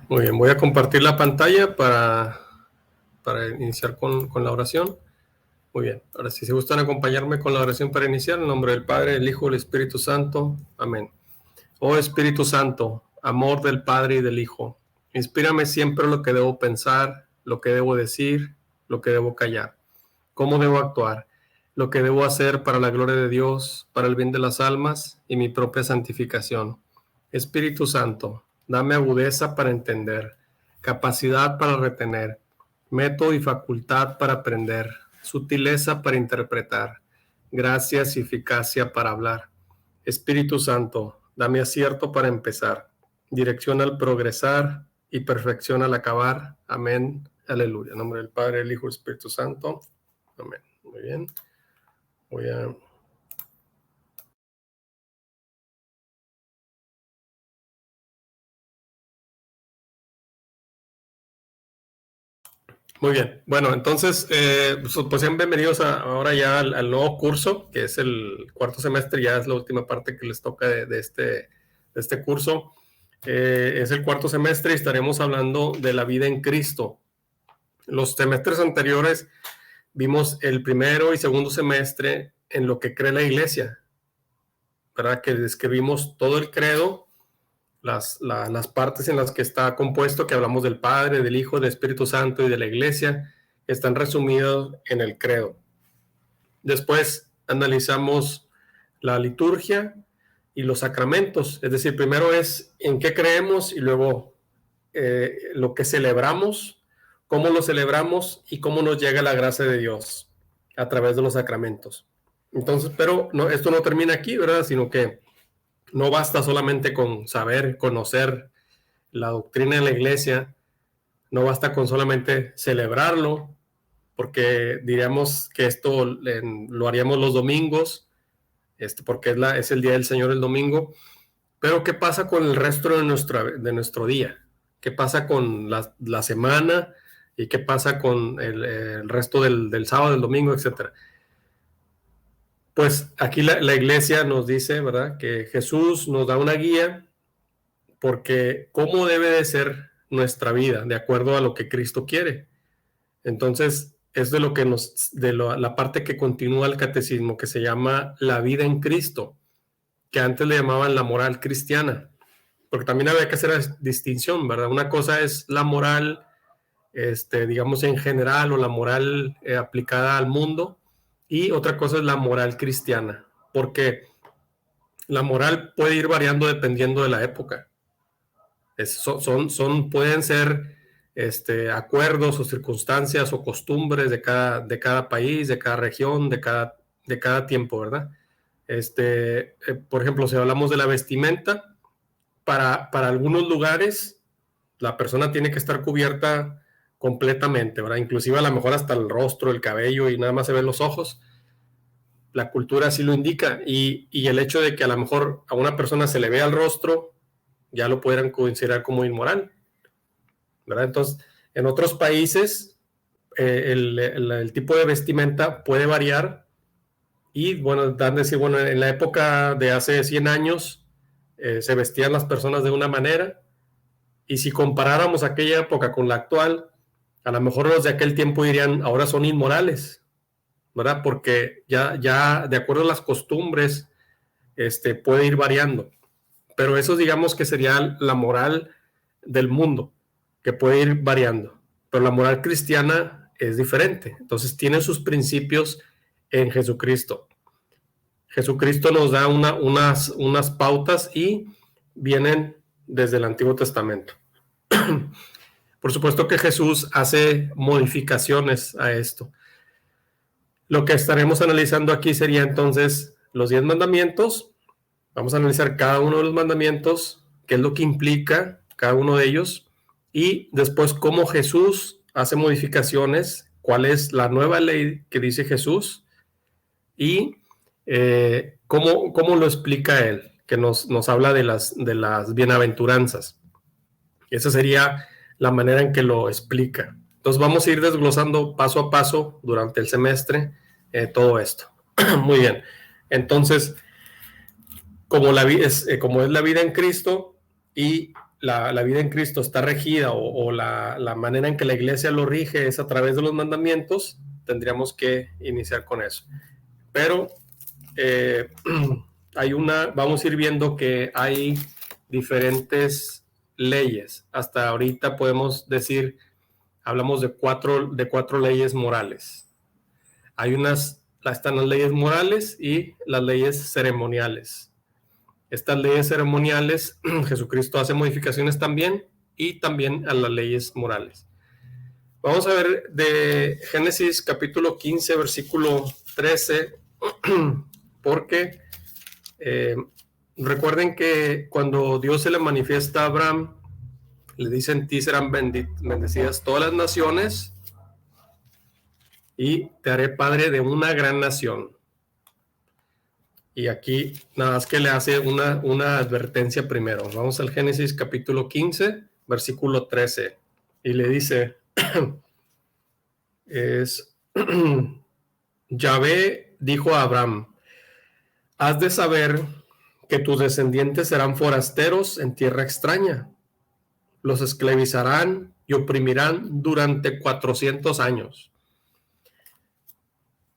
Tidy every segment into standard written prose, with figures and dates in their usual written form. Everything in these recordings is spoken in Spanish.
Muy bien, voy a compartir la pantalla para iniciar con la oración. Muy bien, ahora si se gustan acompañarme con la oración para iniciar, en nombre del Padre, del Hijo y del Espíritu Santo. Amén. Oh Espíritu Santo, amor del Padre y del Hijo, inspírame siempre lo que debo pensar, lo que debo decir, lo que debo callar, cómo debo actuar, lo que debo hacer para la gloria de Dios, para el bien de las almas y mi propia santificación. Espíritu Santo, dame agudeza para entender, capacidad para retener, método y facultad para aprender, sutileza para interpretar, gracias y eficacia para hablar. Espíritu Santo, dame acierto para empezar, dirección al progresar y perfección al acabar. Amén. Aleluya. En nombre del Padre, del Hijo y del Espíritu Santo. Amén. Muy bien. Voy a... Muy bien. Bueno, entonces, pues sean bienvenidos ahora ya al nuevo curso, que es el cuarto semestre, ya es la última parte que les toca de este curso. Es el cuarto semestre y estaremos hablando de la vida en Cristo. Los semestres anteriores vimos el primero y segundo semestre en lo que cree la Iglesia, ¿verdad? Que describimos todo el credo, las partes en las que está compuesto, que hablamos del Padre, del Hijo, del Espíritu Santo y de la Iglesia, están resumidos en el credo. Después analizamos la liturgia y los sacramentos, es decir, primero es en qué creemos y luego lo que celebramos, cómo lo celebramos y cómo nos llega la gracia de Dios a través de los sacramentos. Entonces, pero no, esto no termina aquí, ¿verdad? Sino que no basta solamente con saber, conocer la doctrina de la Iglesia, no basta con solamente celebrarlo, porque diríamos que esto lo haríamos los domingos, porque es el día del Señor el domingo, pero ¿qué pasa con el resto de nuestro día? ¿Qué pasa con la semana? ¿Y qué pasa con el resto del sábado, del domingo, etcétera? Pues aquí la Iglesia nos dice, ¿verdad?, que Jesús nos da una guía porque cómo debe de ser nuestra vida de acuerdo a lo que Cristo quiere. Entonces, es de lo que la parte que continúa el catecismo, que se llama la vida en Cristo, que antes le llamaban la moral cristiana, porque también había que hacer la distinción, ¿verdad? Una cosa es la moral, digamos en general, o la moral aplicada al mundo, y otra cosa es la moral cristiana, porque la moral puede ir variando dependiendo de la época. Pueden ser acuerdos o circunstancias o costumbres de cada país, de cada región, de cada tiempo, ¿verdad? Por ejemplo, si hablamos de la vestimenta, para algunos lugares la persona tiene que estar cubierta completamente, ¿verdad? Inclusive a lo mejor hasta el rostro, el cabello y nada más se ven los ojos. La cultura así lo indica y el hecho de que a lo mejor a una persona se le vea el rostro ya lo pudieran considerar como inmoral, ¿verdad? Entonces, en otros países el tipo de vestimenta puede variar y, bueno, dan decir, bueno, en la época de hace 100 años se vestían las personas de una manera y si comparáramos aquella época con la actual, a lo mejor los de aquel tiempo dirían, ahora son inmorales, ¿verdad? Porque ya de acuerdo a las costumbres puede ir variando. Pero eso digamos que sería la moral del mundo, que puede ir variando. Pero la moral cristiana es diferente. Entonces tiene sus principios en Jesucristo. Jesucristo nos da unas pautas y vienen desde el Antiguo Testamento. Por supuesto que Jesús hace modificaciones a esto. Lo que estaremos analizando aquí sería entonces los 10 mandamientos. Vamos a analizar cada uno de los mandamientos, qué es lo que implica cada uno de ellos, y después cómo Jesús hace modificaciones, cuál es la nueva ley que dice Jesús, y cómo lo explica él, que nos habla de las bienaventuranzas. Esa sería la manera en que lo explica. Entonces vamos a ir desglosando paso a paso durante el semestre todo esto. Muy bien. Entonces, como es la vida en Cristo y la vida en Cristo está regida o la manera en que la iglesia lo rige es a través de los mandamientos, tendríamos que iniciar con eso. Pero vamos a ir viendo que hay diferentes leyes. Hasta ahorita podemos decir, hablamos de cuatro leyes morales. Están las leyes morales y las leyes ceremoniales. Estas leyes ceremoniales, Jesucristo hace modificaciones también, y también a las leyes morales. Vamos a ver de Génesis capítulo 15, versículo 13, porque recuerden que cuando Dios se le manifiesta a Abraham, le dice: en ti serán bendecidas todas las naciones y te haré padre de una gran nación. Y aquí nada más que le hace una advertencia primero. Vamos al Génesis capítulo 15, versículo 13. Y le dice, Yahvé dijo a Abraham: has de saber que tus descendientes serán forasteros en tierra extraña. Los esclavizarán y oprimirán durante 400 años.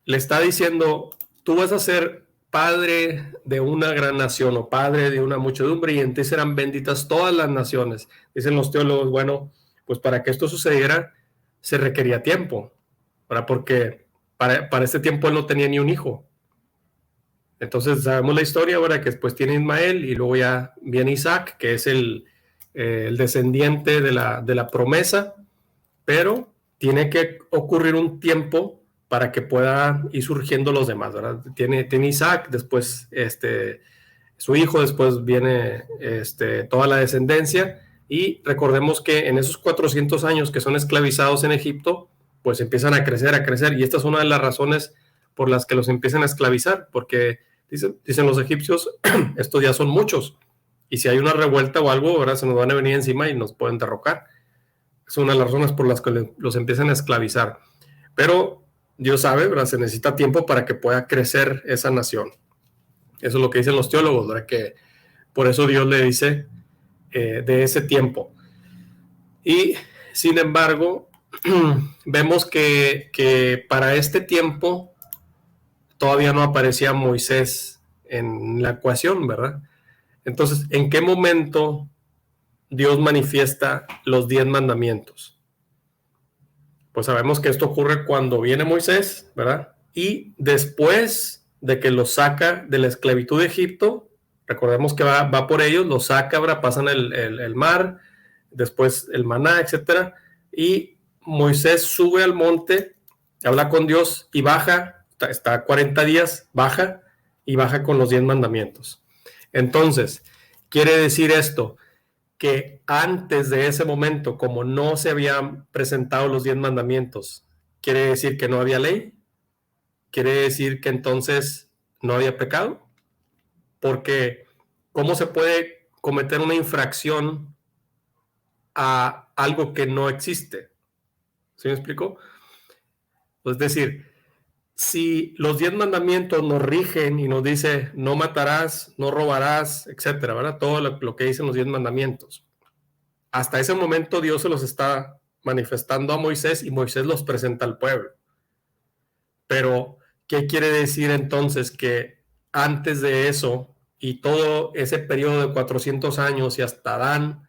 Le está diciendo, tú vas a ser padre de una gran nación o padre de una muchedumbre, y en ti serán benditas todas las naciones. Dicen los teólogos, bueno, pues para que esto sucediera se requería tiempo, ¿verdad? Porque para este tiempo él no tenía ni un hijo. Entonces sabemos la historia, ¿verdad? Que después tiene Ismael y luego ya viene Isaac, que es el descendiente de la promesa, pero tiene que ocurrir un tiempo para que pueda ir surgiendo los demás, ¿verdad? Tiene Isaac, después su hijo, después viene toda la descendencia, y recordemos que en esos 400 años que son esclavizados en Egipto, pues empiezan a crecer, y esta es una de las razones por las que los empiezan a esclavizar, porque dicen los egipcios, estos ya son muchos, y si hay una revuelta o algo, ¿verdad? Se nos van a venir encima y nos pueden derrocar. Es una de las razones por las que los empiezan a esclavizar. Pero Dios sabe, ¿verdad? Se necesita tiempo para que pueda crecer esa nación. Eso es lo que dicen los teólogos, ¿verdad? Que por eso Dios le dice de ese tiempo. Y sin embargo, vemos que para este tiempo todavía no aparecía Moisés en la ecuación, ¿verdad? Entonces, ¿en qué momento Dios manifiesta los 10 mandamientos? Pues sabemos que esto ocurre cuando viene Moisés, ¿verdad? Y después de que los saca de la esclavitud de Egipto, recordemos que va por ellos, los saca, ¿verdad? Pasan el mar, después el maná, etcétera, y Moisés sube al monte, habla con Dios y baja, está 40 días, baja con los 10 mandamientos. Entonces, quiere decir esto, que antes de ese momento, como no se habían presentado los 10 mandamientos, ¿quiere decir que no había ley? ¿Quiere decir que entonces no había pecado? Porque ¿cómo se puede cometer una infracción a algo que no existe? ¿Sí me explico? Es decir, si los 10 mandamientos nos rigen y nos dice no matarás, no robarás, etcétera, ¿verdad? Todo lo que dicen los 10 mandamientos. Hasta ese momento Dios se los está manifestando a Moisés y Moisés los presenta al pueblo. Pero, ¿qué quiere decir entonces? Que antes de eso y todo ese periodo de 400 años y hasta Adán,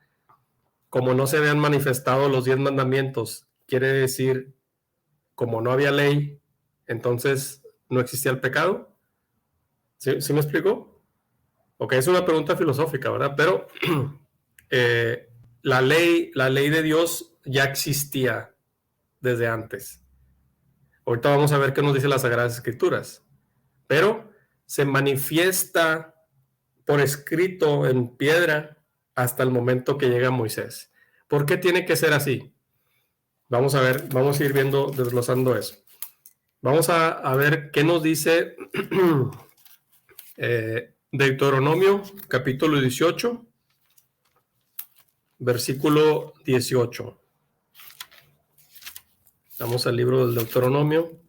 como no se habían manifestado los 10 mandamientos, quiere decir, como no había ley, entonces no existía el pecado. ¿Sí me explico? Ok, es una pregunta filosófica, ¿verdad? Pero la ley de Dios ya existía desde antes. Ahorita vamos a ver qué nos dice las Sagradas Escrituras. Pero se manifiesta por escrito en piedra hasta el momento que llega Moisés. ¿Por qué tiene que ser así? Vamos a ver, vamos a ir viendo, desglosando eso. Vamos a ver qué nos dice Deuteronomio, capítulo 18, versículo 18. Vamos al libro del Deuteronomio.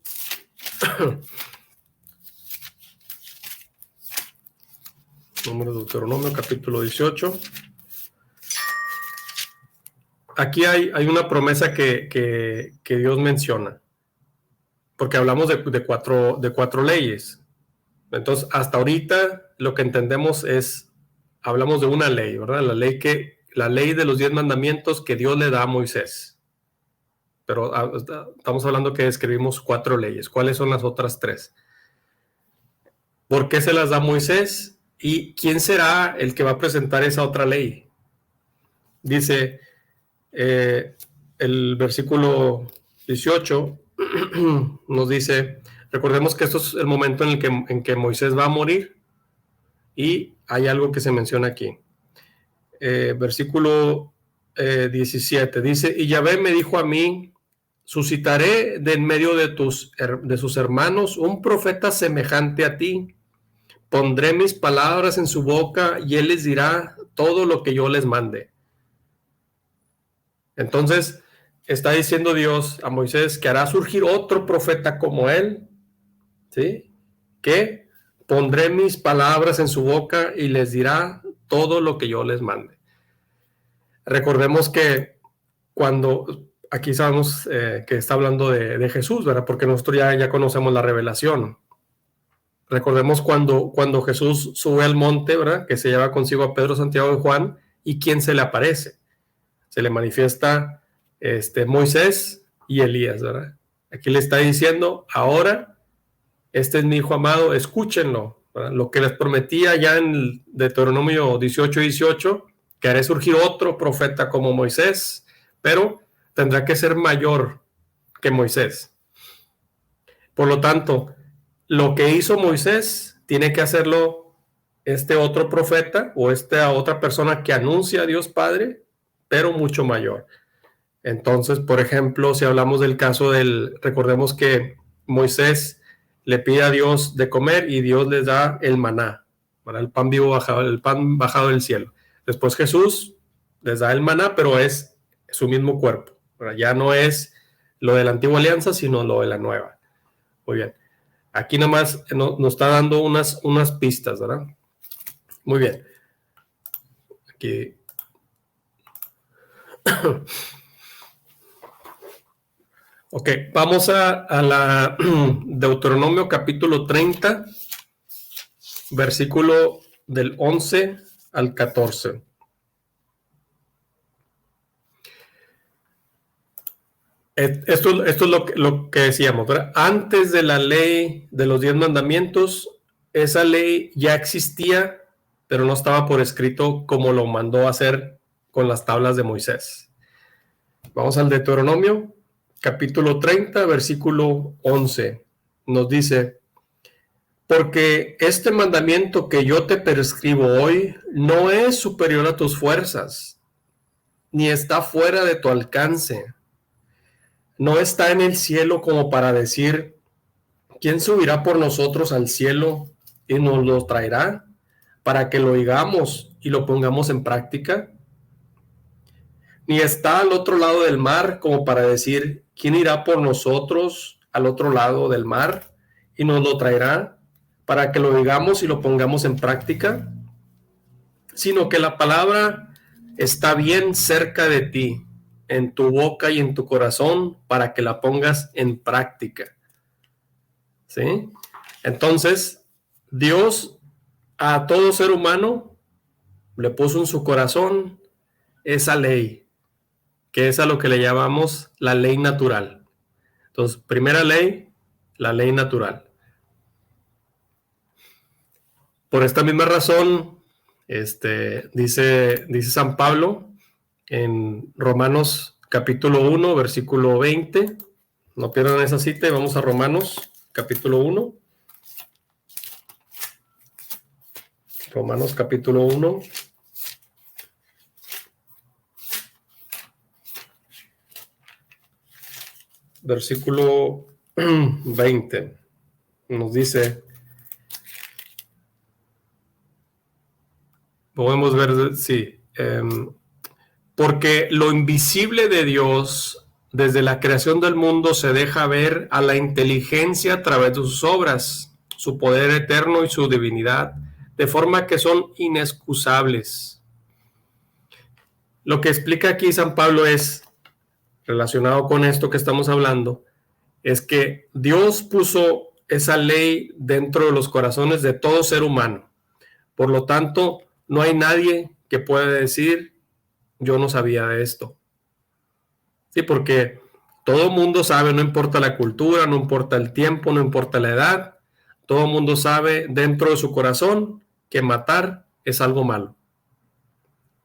Número de Deuteronomio, capítulo 18. aquí hay una promesa que Dios menciona, porque hablamos de cuatro leyes. Entonces, hasta ahorita lo que entendemos es, hablamos de una ley, ¿verdad? La ley de los 10 mandamientos que Dios le da a Moisés. Pero estamos hablando que escribimos 4 leyes. ¿Cuáles son las otras 3? ¿Por qué se las da Moisés? ¿Y quién será el que va a presentar esa otra ley? Dice el versículo 18, nos dice, recordemos que esto es el momento en que Moisés va a morir, y hay algo que se menciona aquí. Versículo 17 dice, y Yahvé me dijo a mí, suscitaré de en medio de sus hermanos un profeta semejante a ti. Pondré mis palabras en su boca y él les dirá todo lo que yo les mande. Entonces, está diciendo Dios a Moisés que hará surgir otro profeta como él, ¿sí? Que pondré mis palabras en su boca y les dirá todo lo que yo les mande. Recordemos que aquí sabemos que está hablando de Jesús, ¿verdad? Porque nosotros ya conocemos la revelación. Recordemos cuando Jesús sube al monte, ¿verdad? Que se lleva consigo a Pedro, Santiago y Juan, y ¿quién se le aparece? Se le manifiesta Moisés y Elías, ¿verdad? Aquí le está diciendo, ahora, este es mi hijo amado, escúchenlo, ¿verdad? Lo que les prometía ya en Deuteronomio 18, que haré surgir otro profeta como Moisés, pero tendrá que ser mayor que Moisés. Por lo tanto, lo que hizo Moisés tiene que hacerlo este otro profeta o esta otra persona que anuncia a Dios Padre, pero mucho mayor. Entonces, por ejemplo, si hablamos del caso recordemos que Moisés le pide a Dios de comer y Dios les da el maná, para el pan vivo bajado, el pan bajado del cielo. Después Jesús les da el maná, pero es su mismo cuerpo. Ya no es lo de la antigua alianza, sino lo de la nueva. Muy bien. Aquí nomás nos está dando unas pistas, ¿verdad? Muy bien. Aquí. Ok, vamos a la Deuteronomio capítulo 30, versículo del 11 al 14. Esto es lo que decíamos, ¿verdad? Antes de la ley de los 10 mandamientos, esa ley ya existía, pero no estaba por escrito como lo mandó a hacer con las tablas de Moisés. Vamos al Deuteronomio, capítulo 30, versículo 11. Nos dice, porque este mandamiento que yo te prescribo hoy no es superior a tus fuerzas, ni está fuera de tu alcance. No está en el cielo como para decir, ¿quién subirá por nosotros al cielo y nos lo traerá para que lo oigamos y lo pongamos en práctica? Ni está al otro lado del mar como para decir, ¿quién irá por nosotros al otro lado del mar y nos lo traerá para que lo oigamos y lo pongamos en práctica? Sino que la palabra está bien cerca de ti, en tu boca y en tu corazón, para que la pongas en práctica. ¿Sí? Entonces, Dios a todo ser humano le puso en su corazón esa ley, que es a lo que le llamamos la ley natural. Entonces, primera ley, la ley natural. Por esta misma razón, dice San Pablo en Romanos capítulo 1, versículo 20. No pierdan esa cita y vamos a Romanos capítulo 1. Romanos capítulo 1. Versículo 20. Nos dice, podemos ver, sí, porque lo invisible de Dios desde la creación del mundo se deja ver a la inteligencia a través de sus obras, su poder eterno y su divinidad, de forma que son inexcusables. Lo que explica aquí San Pablo es, relacionado con esto que estamos hablando, es que Dios puso esa ley dentro de los corazones de todo ser humano. Por lo tanto, no hay nadie que pueda decir, yo no sabía de esto. Sí, porque todo mundo sabe, no importa la cultura, no importa el tiempo, no importa la edad, todo mundo sabe dentro de su corazón que matar es algo malo.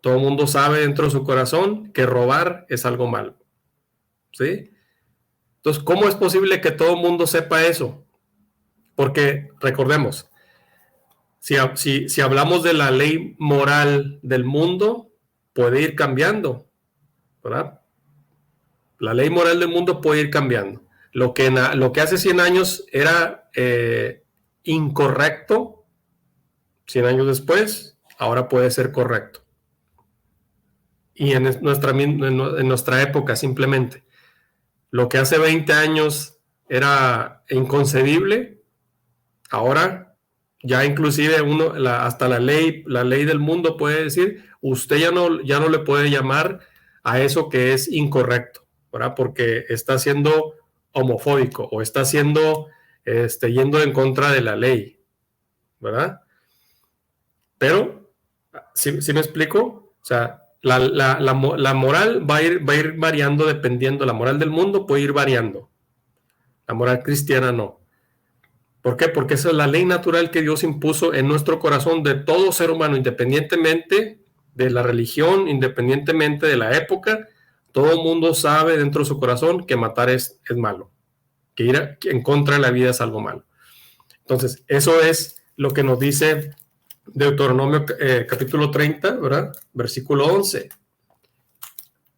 Todo mundo sabe dentro de su corazón que robar es algo malo. ¿Sí? Entonces, ¿cómo es posible que todo el mundo sepa eso? Porque, recordemos, si hablamos de la ley moral del mundo, puede ir cambiando, ¿verdad? La ley moral del mundo puede ir cambiando. Lo que hace 100 años era incorrecto, 100 años después, ahora puede ser correcto. Y en nuestra época, simplemente. Lo que hace 20 años era inconcebible, ahora ya inclusive hasta la ley del mundo puede decir, usted ya no le puede llamar a eso que es incorrecto, ¿verdad? Porque está siendo homofóbico o está siendo yendo en contra de la ley, ¿verdad? Pero, ¿sí me explico? O sea, la moral va a ir variando dependiendo, la moral del mundo puede ir variando, la moral cristiana no. ¿Por qué? Porque esa es la ley natural que Dios impuso en nuestro corazón de todo ser humano, independientemente de la religión, independientemente de la época. Todo el mundo sabe dentro de su corazón que matar es malo, que ir en contra de la vida es algo malo. Entonces, eso es lo que nos dice Deuteronomio capítulo 30, ¿verdad? Versículo 11.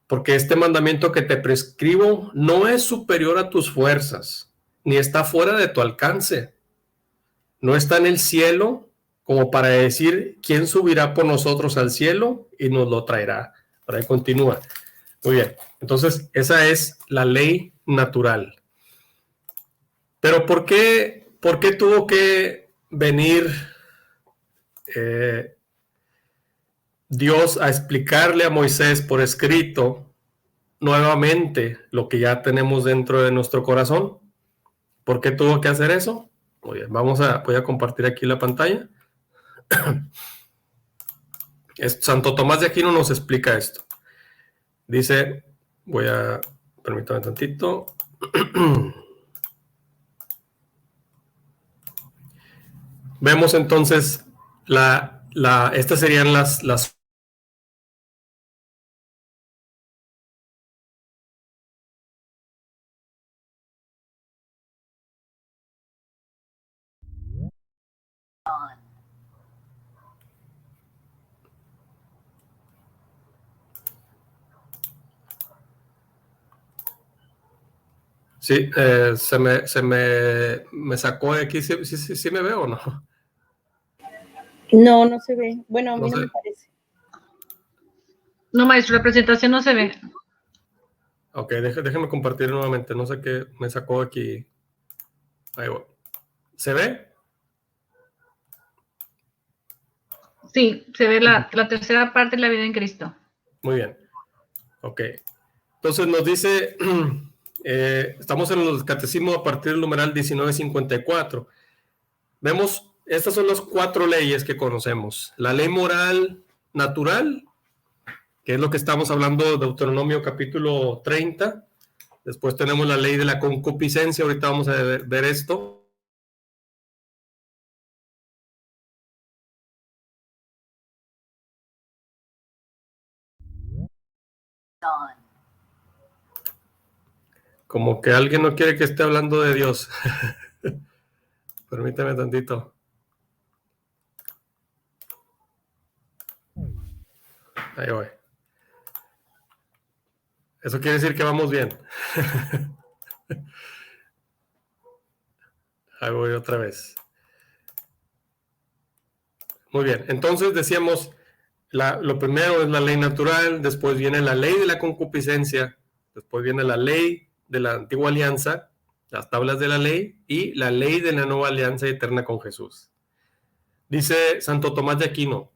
Porque este mandamiento que te prescribo no es superior a tus fuerzas, ni está fuera de tu alcance. No está en el cielo como para decir quién subirá por nosotros al cielo y nos lo traerá. Por ahí continúa. Muy bien. Entonces, esa es la ley natural. Pero ¿por qué tuvo que venir Dios a explicarle a Moisés por escrito nuevamente lo que ya tenemos dentro de nuestro corazón? ¿Por qué tuvo que hacer eso? Muy bien, voy a compartir aquí la pantalla. Santo Tomás de Aquino nos explica esto. Dice, permítame tantito. Vemos entonces estas serían las Sí, me sacó de aquí. ¿Sí me veo o no? No, no se ve. Bueno, a mí no me parece. No, maestro, la presentación no se ve. Ok, déjeme compartir nuevamente. No sé qué me sacó aquí. Ahí voy. ¿Se ve? Sí, se ve la tercera parte de la vida en Cristo. Muy bien. Ok. Entonces nos dice, estamos en el catecismo a partir del numeral 1954. Vemos, estas son las 4 leyes que conocemos. La ley moral natural, que es lo que estamos hablando de Deuteronomio capítulo 30. Después tenemos la ley de la concupiscencia, ahorita vamos a ver esto. Como que alguien no quiere que esté hablando de Dios. Permítame tantito. Ahí voy. Eso quiere decir que vamos bien. Ahí voy otra vez. Muy bien. Entonces decíamos, lo primero es la ley natural, después viene la ley de la concupiscencia, después viene la ley de la antigua alianza, las tablas de la ley y la ley de la nueva alianza eterna con Jesús. Dice Santo Tomás de Aquino,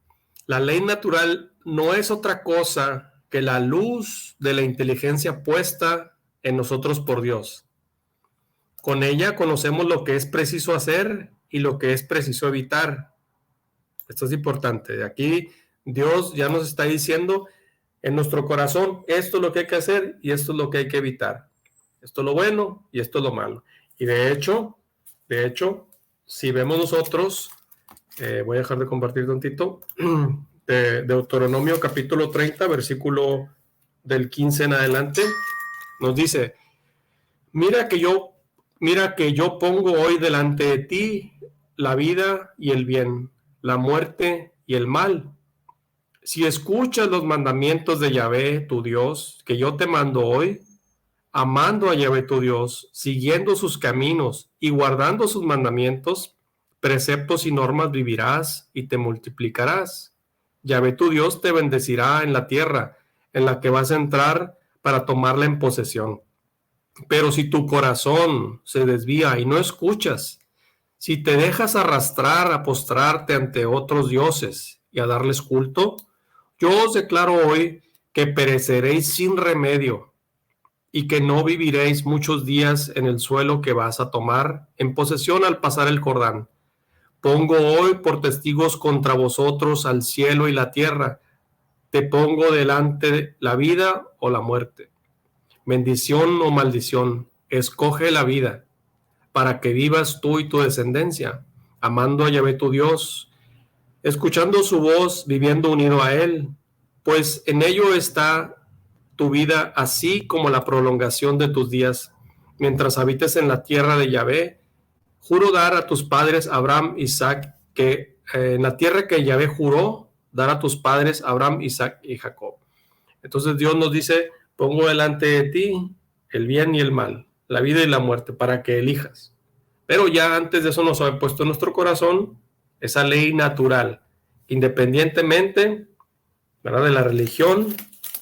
la ley natural no es otra cosa que la luz de la inteligencia puesta en nosotros por Dios. Con ella conocemos lo que es preciso hacer y lo que es preciso evitar. Esto es importante. Aquí Dios ya nos está diciendo en nuestro corazón, esto es lo que hay que hacer y esto es lo que hay que evitar. Esto es lo bueno y esto es lo malo. Y de hecho, si vemos nosotros, voy a dejar de compartir tantito, de Deuteronomio capítulo 30, versículo del 15 en adelante, nos dice, mira que yo pongo hoy delante de ti la vida y el bien, la muerte y el mal. Si escuchas los mandamientos de Yahvé, tu Dios, que yo te mando hoy, amando a Yahvé tu Dios, siguiendo sus caminos y guardando sus mandamientos, preceptos y normas, vivirás y te multiplicarás. Yahvé tu Dios te bendecirá en la tierra en la que vas a entrar para tomarla en posesión. Pero si tu corazón se desvía y no escuchas, si te dejas arrastrar a postrarte ante otros dioses y a darles culto, yo os declaro hoy que pereceréis sin remedio y que no viviréis muchos días en el suelo que vas a tomar en posesión al pasar el Jordán. Pongo hoy por testigos contra vosotros al cielo y la tierra. Te pongo delante la vida o la muerte. Bendición o maldición, escoge la vida, para que vivas tú y tu descendencia, amando a Yahvé tu Dios, escuchando su voz, viviendo unido a Él, pues en ello está tu vida, así como la prolongación de tus días, mientras habites en la tierra de Yahvé. Juro dar a tus padres Abraham, Isaac, que en la tierra que Yahvé juró dar a tus padres Abraham, Isaac y Jacob. Entonces Dios nos dice, pongo delante de ti el bien y el mal, la vida y la muerte, para que elijas. Pero ya antes de eso nos ha puesto en nuestro corazón esa ley natural, independientemente, ¿verdad?, de la religión,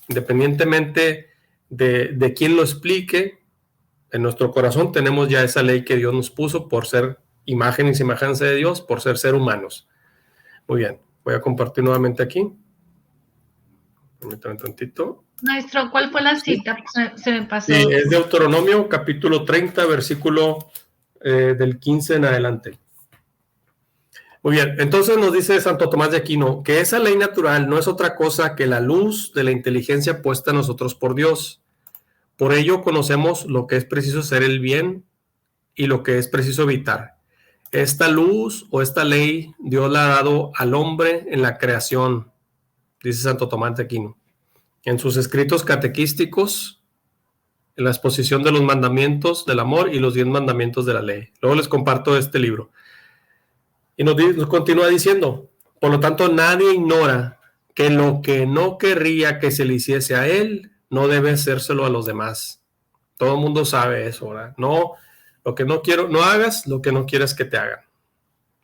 independientemente de quién lo explique. En nuestro corazón tenemos ya esa ley que Dios nos puso por ser imagen y semejanza de Dios, por ser humanos. Muy bien, voy a compartir nuevamente aquí. Permítame un tantito. Maestro, ¿cuál fue la cita? Se me pasó. Sí, es Deuteronomio, capítulo 30, versículo del 15 en adelante. Muy bien, entonces nos dice Santo Tomás de Aquino que esa ley natural no es otra cosa que la luz de la inteligencia puesta en nosotros por Dios. Por ello conocemos lo que es preciso hacer el bien y lo que es preciso evitar. Esta luz o esta ley Dios la ha dado al hombre en la creación, dice Santo Tomás de Aquino. En sus escritos catequísticos, en la exposición de los mandamientos del amor y los 10 mandamientos de la ley. Luego les comparto este libro. Y nos continúa diciendo, por lo tanto, nadie ignora que lo que no querría que se le hiciese a él, no debe hacérselo a los demás. Todo el mundo sabe eso, ¿verdad? No, lo que no quiero, no hagas lo que no quieres que te hagan.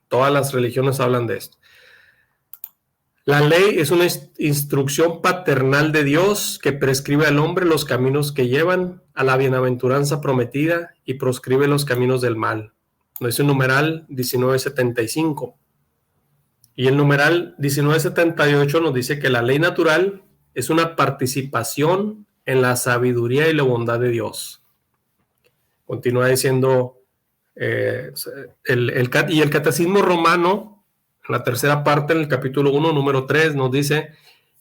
Todas las religiones hablan de esto. La ley es una instrucción paternal de Dios que prescribe al hombre los caminos que llevan a la bienaventuranza prometida y proscribe los caminos del mal. Nos dice el numeral 1975. Y el numeral 1978 nos dice que la ley natural es una participación en la sabiduría y la bondad de Dios. Continúa diciendo el Catecismo Romano, en la tercera parte, en el capítulo 1, número 3, nos dice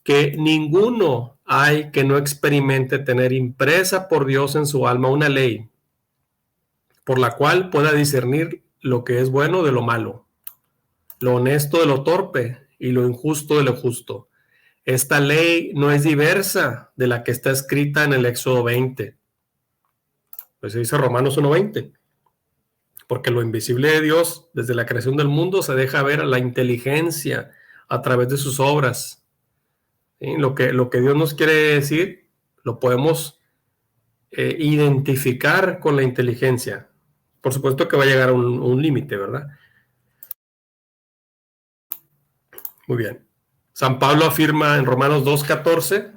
que ninguno hay que no experimente tener impresa por Dios en su alma una ley por la cual pueda discernir lo que es bueno de lo malo, lo honesto de lo torpe y lo injusto de lo justo. Esta ley no es diversa de la que está escrita en el Éxodo 20. Pues se dice Romanos 1:20. Porque lo invisible de Dios, desde la creación del mundo, se deja ver a la inteligencia a través de sus obras. ¿Sí? Lo que Dios nos quiere decir, lo podemos identificar con la inteligencia. Por supuesto que va a llegar a un límite, ¿verdad? Muy bien. San Pablo afirma en Romanos 2:14,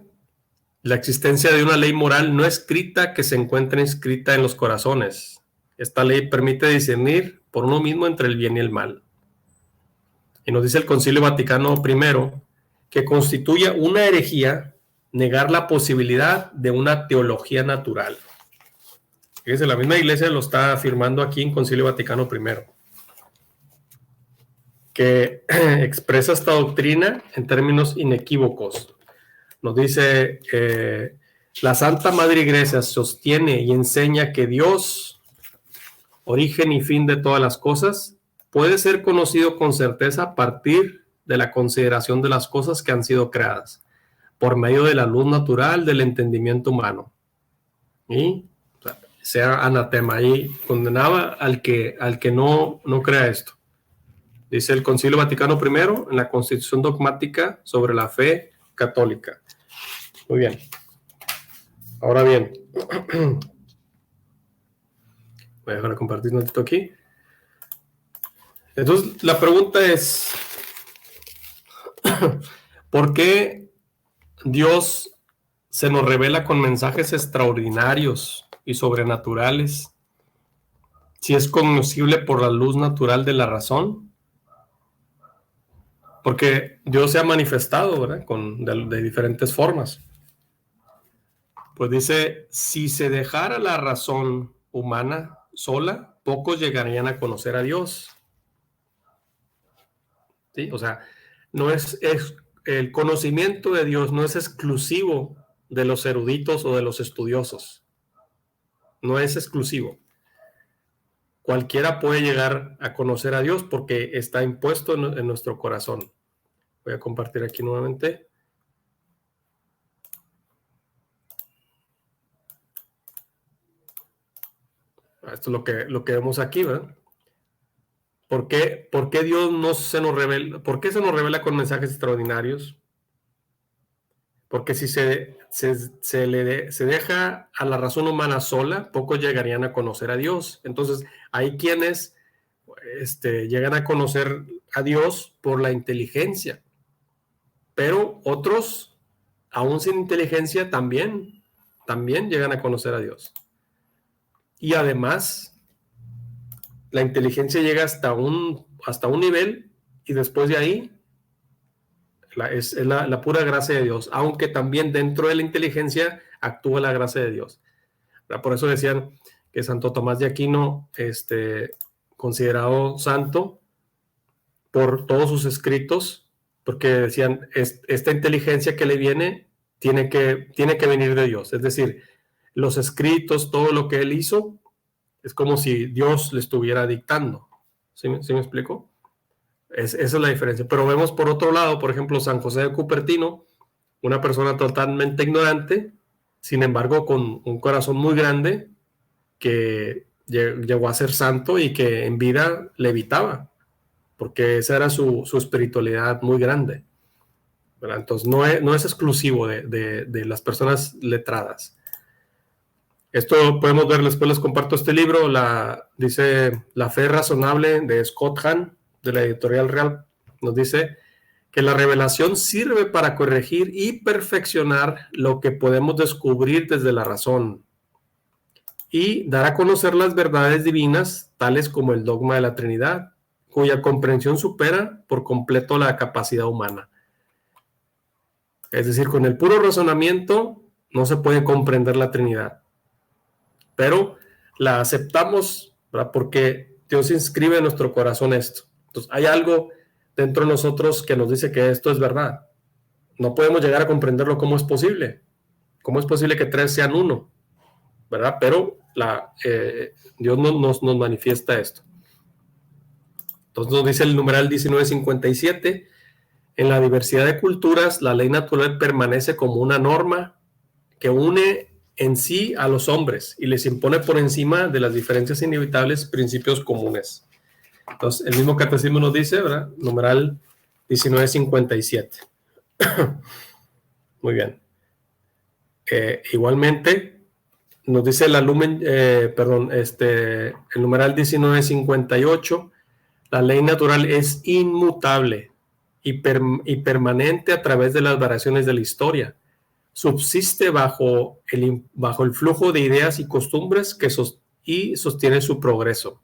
la existencia de una ley moral no escrita que se encuentre inscrita en los corazones. Esta ley permite discernir por uno mismo entre el bien y el mal. Y nos dice el Concilio Vaticano I que constituye una herejía negar la posibilidad de una teología natural. Fíjense, la misma iglesia lo está afirmando aquí en Concilio Vaticano I, que expresa esta doctrina en términos inequívocos. Nos dice, la Santa Madre Iglesia sostiene y enseña que Dios, origen y fin de todas las cosas, puede ser conocido con certeza a partir de la consideración de las cosas que han sido creadas, por medio de la luz natural del entendimiento humano. Y sea anatema, y condenaba al que no crea esto. Dice el Concilio Vaticano I en la Constitución Dogmática sobre la Fe Católica. Muy bien. Ahora bien, voy a dejar de compartir un ratito aquí. Entonces, la pregunta es, ¿por qué Dios se nos revela con mensajes extraordinarios y sobrenaturales si es conocible por la luz natural de la razón? Porque Dios se ha manifestado, ¿verdad? De diferentes formas. Pues dice, si se dejara la razón humana sola, pocos llegarían a conocer a Dios. ¿Sí? O sea, no es el conocimiento de Dios no es exclusivo de los eruditos o de los estudiosos. No es exclusivo. Cualquiera puede llegar a conocer a Dios porque está impuesto en nuestro corazón. Voy a compartir aquí nuevamente. Esto es lo que vemos aquí, ¿verdad? ¿Por qué Dios no se nos revela? ¿Por qué se nos revela con mensajes extraordinarios? Porque si se deja a la razón humana sola, pocos llegarían a conocer a Dios. Entonces, hay quienes llegan a conocer a Dios por la inteligencia, pero otros, aún sin inteligencia, también llegan a conocer a Dios. Y además, la inteligencia llega hasta un nivel y después de ahí es la pura gracia de Dios, aunque también dentro de la inteligencia actúa la gracia de Dios. Por eso decían que Santo Tomás de Aquino, considerado santo por todos sus escritos, porque decían, esta inteligencia que le viene tiene que venir de Dios. Es decir, los escritos, todo lo que él hizo, es como si Dios le estuviera dictando. ¿Sí me explico? Esa es la diferencia. Pero vemos por otro lado, por ejemplo, San José de Cupertino, una persona totalmente ignorante, sin embargo, con un corazón muy grande, que llegó a ser santo y que en vida levitaba, porque esa era su espiritualidad muy grande. ¿Verdad? Entonces, no es exclusivo de las personas letradas. Esto podemos ver, después les comparto este libro, dice La Fe Razonable de Scott Hahn, de la Editorial Real, nos dice que la revelación sirve para corregir y perfeccionar lo que podemos descubrir desde la razón y dar a conocer las verdades divinas, tales como el dogma de la Trinidad, cuya comprensión supera por completo la capacidad humana. Es decir, con el puro razonamiento no se puede comprender la Trinidad, pero la aceptamos, ¿verdad? Porque Dios inscribe en nuestro corazón esto. Entonces, hay algo dentro de nosotros que nos dice que esto es verdad. No podemos llegar a comprenderlo. ¿Cómo es posible? ¿Cómo es posible que tres sean uno? ¿Verdad? Pero Dios nos manifiesta esto. Entonces nos dice el numeral 1957, en la diversidad de culturas, la ley natural permanece como una norma que une en sí a los hombres y les impone por encima de las diferencias inevitables principios comunes. Entonces, el mismo catecismo nos dice, ¿verdad? Numeral 1957. Muy bien. Igualmente, nos dice el numeral 1958, la ley natural es inmutable y permanente a través de las variaciones de la historia. Subsiste bajo el flujo de ideas y costumbres y sostiene su progreso.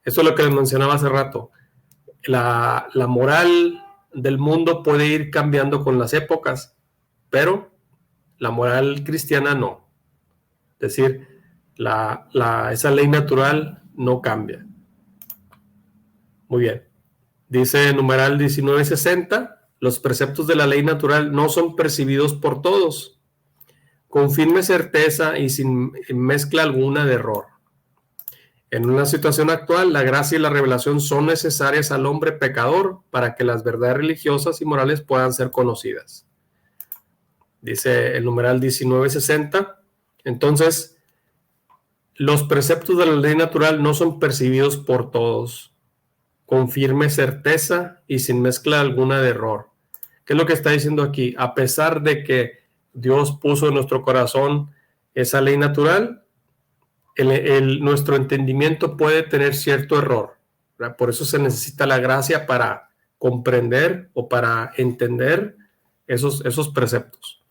Esto es lo que les mencionaba hace rato. La moral del mundo puede ir cambiando con las épocas, pero la moral cristiana no. Es decir, esa ley natural no cambia. Muy bien. Dice numeral 1960, los preceptos de la ley natural no son percibidos por todos, con firme certeza y sin mezcla alguna de error. En una situación actual, la gracia y la revelación son necesarias al hombre pecador para que las verdades religiosas y morales puedan ser conocidas. Dice el numeral 1960. Entonces, los preceptos de la ley natural no son percibidos por todos, con firme certeza y sin mezcla alguna de error. ¿Qué es lo que está diciendo aquí? A pesar de que Dios puso en nuestro corazón esa ley natural, nuestro entendimiento puede tener cierto error, ¿verdad? Por eso se necesita la gracia para comprender o para entender esos preceptos.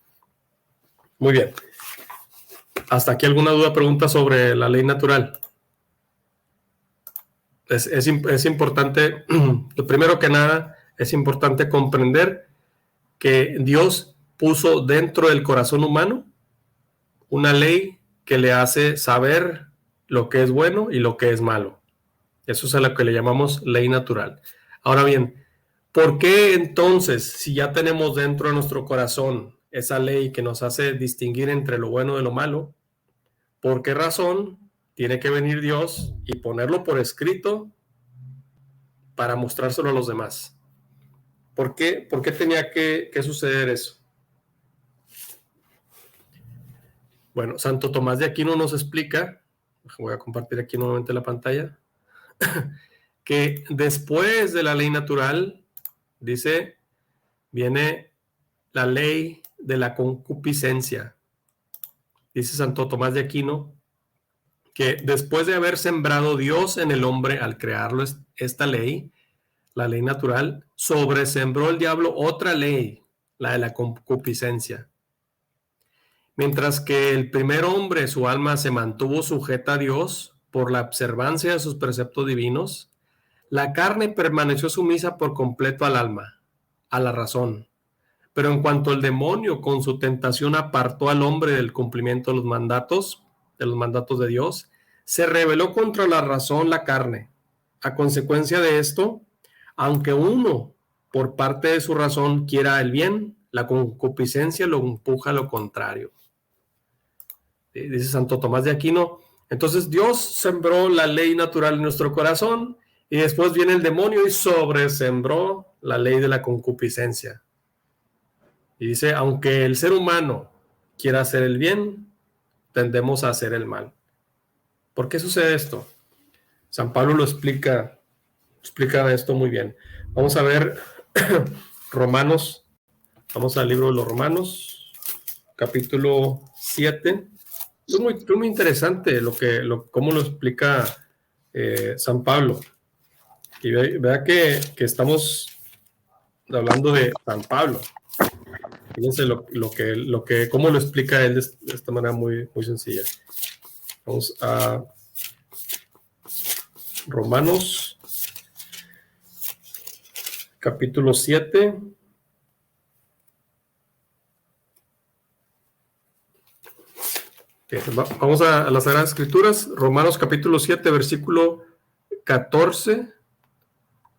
Muy bien. ¿Hasta aquí alguna duda, pregunta sobre la ley natural? Es importante, lo primero que nada, es importante comprender que Dios puso dentro del corazón humano una ley que le hace saber lo que es bueno y lo que es malo. Eso es a lo que le llamamos ley natural. Ahora bien, ¿por qué entonces, si ya tenemos dentro de nuestro corazón esa ley que nos hace distinguir entre lo bueno de lo malo, por qué razón tiene que venir Dios y ponerlo por escrito para mostrárselo a los demás? ¿Por qué tenía que suceder eso? Bueno, Santo Tomás de Aquino nos explica, voy a compartir aquí nuevamente la pantalla, que después de la ley natural, dice, viene la ley de la concupiscencia. Dice Santo Tomás de Aquino que después de haber sembrado Dios en el hombre al crearlo esta ley, la ley natural, sobresembró el diablo otra ley, la de la concupiscencia. Mientras que el primer hombre, su alma se mantuvo sujeta a Dios por la observancia de sus preceptos divinos, la carne permaneció sumisa por completo al alma, a la razón. Pero en cuanto el demonio con su tentación apartó al hombre del cumplimiento de los mandatos de Dios, se rebeló contra la razón, la carne. A consecuencia de esto, aunque uno por parte de su razón quiera el bien, la concupiscencia lo empuja a lo contrario. Dice Santo Tomás de Aquino, entonces Dios sembró la ley natural en nuestro corazón y después viene el demonio y sobresembró la ley de la concupiscencia. Y dice, aunque el ser humano quiera hacer el bien, tendemos a hacer el mal. ¿Por qué sucede esto? San Pablo lo explica esto muy bien. Vamos a ver Romanos, vamos al libro de los Romanos, capítulo 7. Es muy interesante cómo lo explica San Pablo. Y vea que estamos hablando de San Pablo. Fíjense cómo lo explica él de esta manera muy, muy sencilla. Vamos a Romanos, capítulo 7. Vamos a las Sagradas Escrituras, Romanos capítulo 7, versículo 14.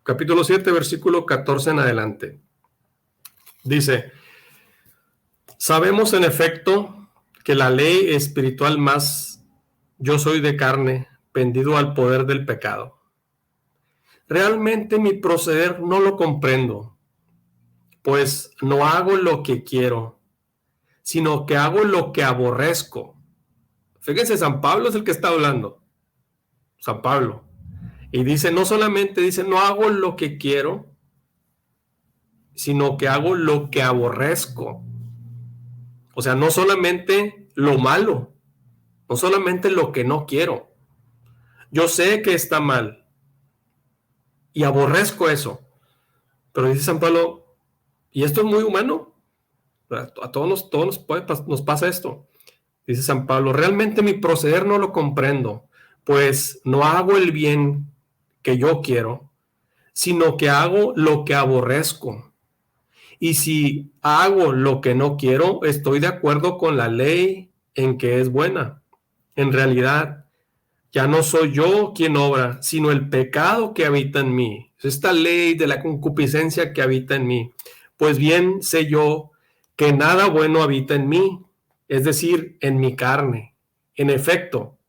Capítulo 7, versículo 14 en adelante. Dice, sabemos en efecto que la ley espiritual más yo soy de carne, pendido al poder del pecado. Realmente mi proceder no lo comprendo, pues no hago lo que quiero, sino que hago lo que aborrezco. Fíjense, San Pablo es el que está hablando. San Pablo. Y dice, no solamente dice, no hago lo que quiero, sino que hago lo que aborrezco. O sea, no solamente lo malo, no solamente lo que no quiero. Yo sé que está mal y aborrezco eso. Pero dice San Pablo, y esto es muy humano. A todos nos pasa esto. Dice San Pablo, realmente mi proceder no lo comprendo, pues no hago el bien que yo quiero, sino que hago lo que aborrezco. Y si hago lo que no quiero, estoy de acuerdo con la ley en que es buena. En realidad, ya no soy yo quien obra, sino el pecado que habita en mí. Esta ley de la concupiscencia que habita en mí. Pues bien sé yo que nada bueno habita en mí, es decir, en mi carne. En efecto,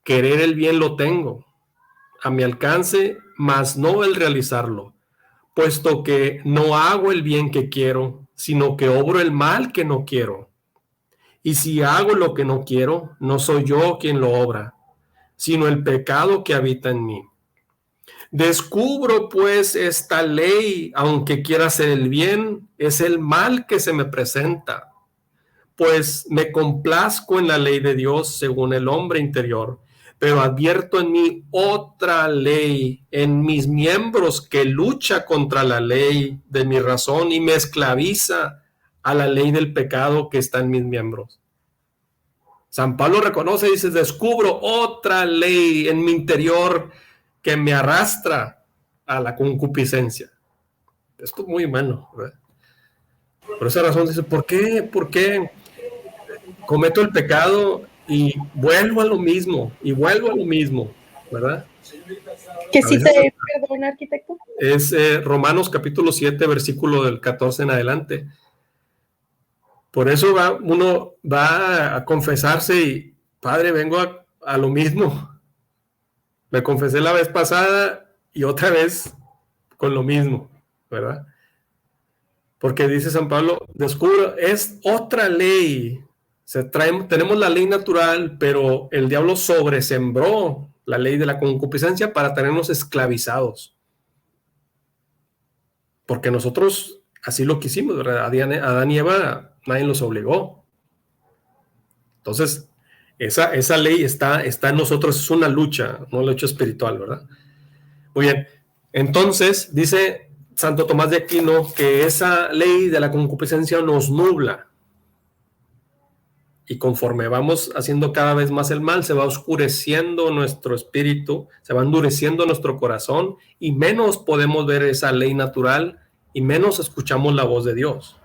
querer el bien lo tengo a mi alcance, mas no el realizarlo, puesto que no hago el bien que quiero, sino que obro el mal que no quiero. Y si hago lo que no quiero, no soy yo quien lo obra, sino el pecado que habita en mí. Descubro pues esta ley, aunque quiera hacer el bien, es el mal que se me presenta, pues me complazco en la ley de Dios según el hombre interior, pero advierto en mí otra ley en mis miembros que lucha contra la ley de mi razón y me esclaviza a la ley del pecado que está en mis miembros. San Pablo reconoce y dice, descubro otra ley en mi interior que me arrastra a la concupiscencia. Esto es muy humano, ¿verdad? Por esa razón dice, ¿por qué cometo el pecado y vuelvo a lo mismo, ¿verdad? ¿Qué cita es, perdón, arquitecto? Es Romanos capítulo 7, versículo del 14 en adelante. Por eso uno va a confesarse y, Padre, vengo a lo mismo. Me confesé la vez pasada y otra vez con lo mismo, ¿verdad? Porque dice San Pablo, descubro, es otra ley. Tenemos la ley natural, pero el diablo sobresembró la ley de la concupiscencia para tenernos esclavizados. Porque nosotros así lo quisimos, ¿verdad? Adán y Eva, nadie los obligó. Entonces, esa ley está en nosotros, es una lucha espiritual, ¿verdad? Muy bien. Entonces, dice Santo Tomás de Aquino que esa ley de la concupiscencia nos nubla. Y conforme vamos haciendo cada vez más el mal, se va oscureciendo nuestro espíritu, se va endureciendo nuestro corazón y menos podemos ver esa ley natural y menos escuchamos la voz de Dios.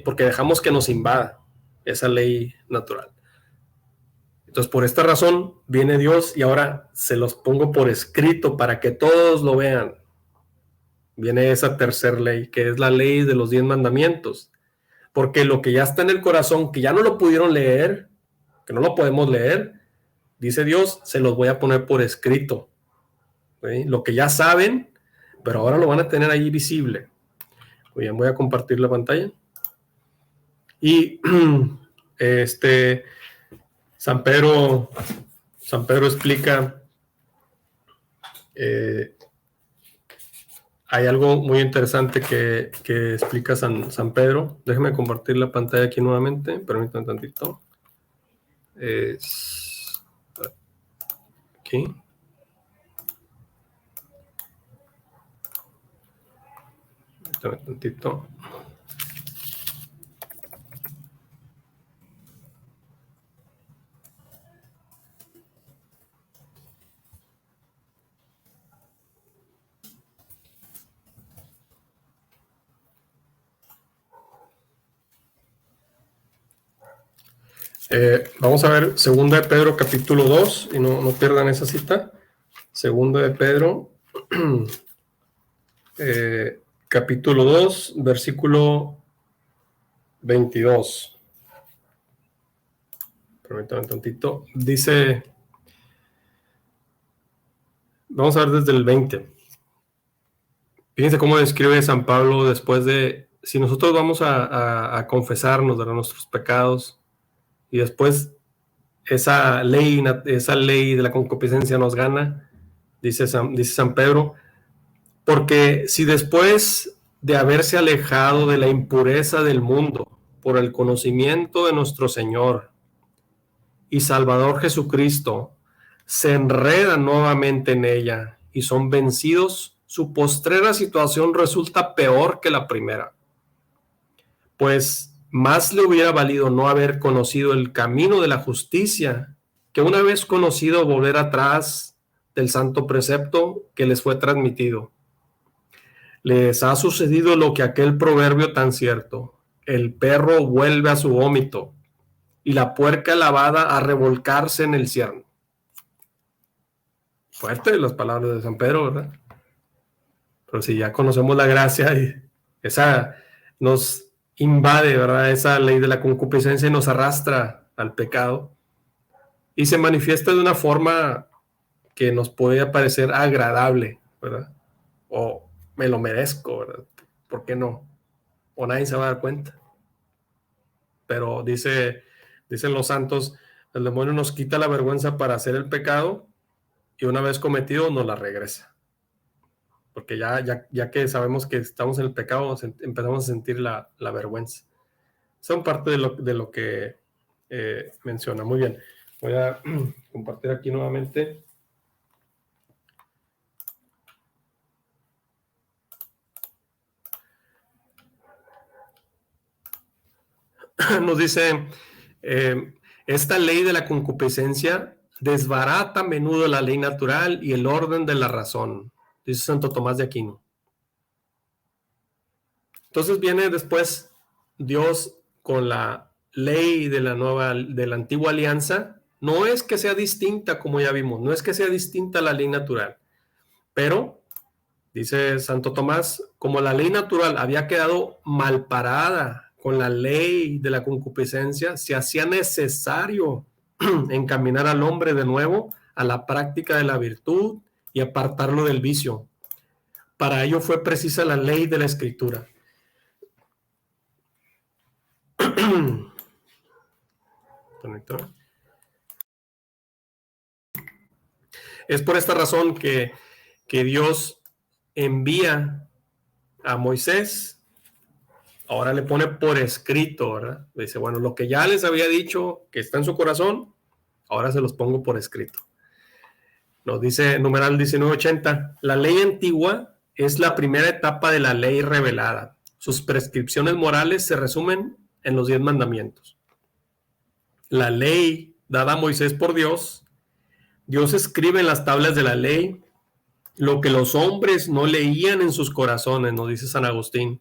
Porque dejamos que nos invada esa ley natural. Entonces, por esta razón viene Dios y ahora se los pongo por escrito para que todos lo vean. Viene esa tercera ley, que es la ley de los 10 mandamientos. Porque lo que ya está en el corazón, que ya no lo pudieron leer, que no lo podemos leer, dice Dios, se los voy a poner por escrito. ¿Sí? Lo que ya saben, pero ahora lo van a tener ahí visible. Muy bien, voy a compartir la pantalla. Y San Pedro explica, hay algo muy interesante que explica San Pedro. Déjenme compartir la pantalla aquí nuevamente, permítanme tantito. Aquí. Permítanme tantito. Vamos a ver 2 de Pedro capítulo 2 y no pierdan esa cita. 2 de Pedro capítulo 2 versículo 22. Permítanme un tantito. Dice, vamos a ver desde el 20. Fíjense cómo describe San Pablo después de, si nosotros vamos a confesarnos de nuestros pecados y después esa ley de la concupiscencia nos gana, dice San Pedro, porque si después de haberse alejado de la impureza del mundo por el conocimiento de nuestro Señor y Salvador Jesucristo, se enredan nuevamente en ella y son vencidos, su postrera situación resulta peor que la primera. Pues más le hubiera valido no haber conocido el camino de la justicia que una vez conocido volver atrás del santo precepto que les fue transmitido. les ha sucedido lo que aquel proverbio tan cierto: el perro vuelve a su vómito y la puerca lavada a revolcarse en el cieno. Fuerte las palabras de San Pedro, ¿verdad? Pero si ya conocemos la gracia, y esa nos invade, ¿verdad? Esa ley de la concupiscencia nos arrastra al pecado y se manifiesta de una forma que nos puede parecer agradable, ¿verdad? O me lo merezco, ¿verdad? ¿Por qué no? O nadie se va a dar cuenta. Pero dicen los santos, el demonio nos quita la vergüenza para hacer el pecado y una vez cometido nos la regresa. Porque ya que sabemos que estamos en el pecado, empezamos a sentir la vergüenza. Son parte de lo que menciona. Muy bien. Voy a compartir aquí nuevamente. Nos dice, esta ley de la concupiscencia desbarata a menudo la ley natural y el orden de la razón, dice Santo Tomás de Aquino. Entonces viene después Dios con la ley de la antigua alianza. No es que sea distinta, como ya vimos, no es que sea distinta a la ley natural, pero dice Santo Tomás, como la ley natural había quedado mal parada con la ley de la concupiscencia, se hacía necesario encaminar al hombre de nuevo a la práctica de la virtud y apartarlo del vicio. Para ello fue precisa la ley de la Escritura. Es por esta razón que Dios envía a Moisés. Ahora le pone por escrito, ¿verdad? Dice, bueno, lo que ya les había dicho que está en su corazón, ahora se los pongo por escrito. Nos dice numeral 1980, la ley antigua es la primera etapa de la ley revelada. Sus prescripciones morales se resumen en los 10 mandamientos. La ley dada a Moisés por Dios, Dios escribe en las tablas de la ley lo que los hombres no leían en sus corazones, nos dice San Agustín.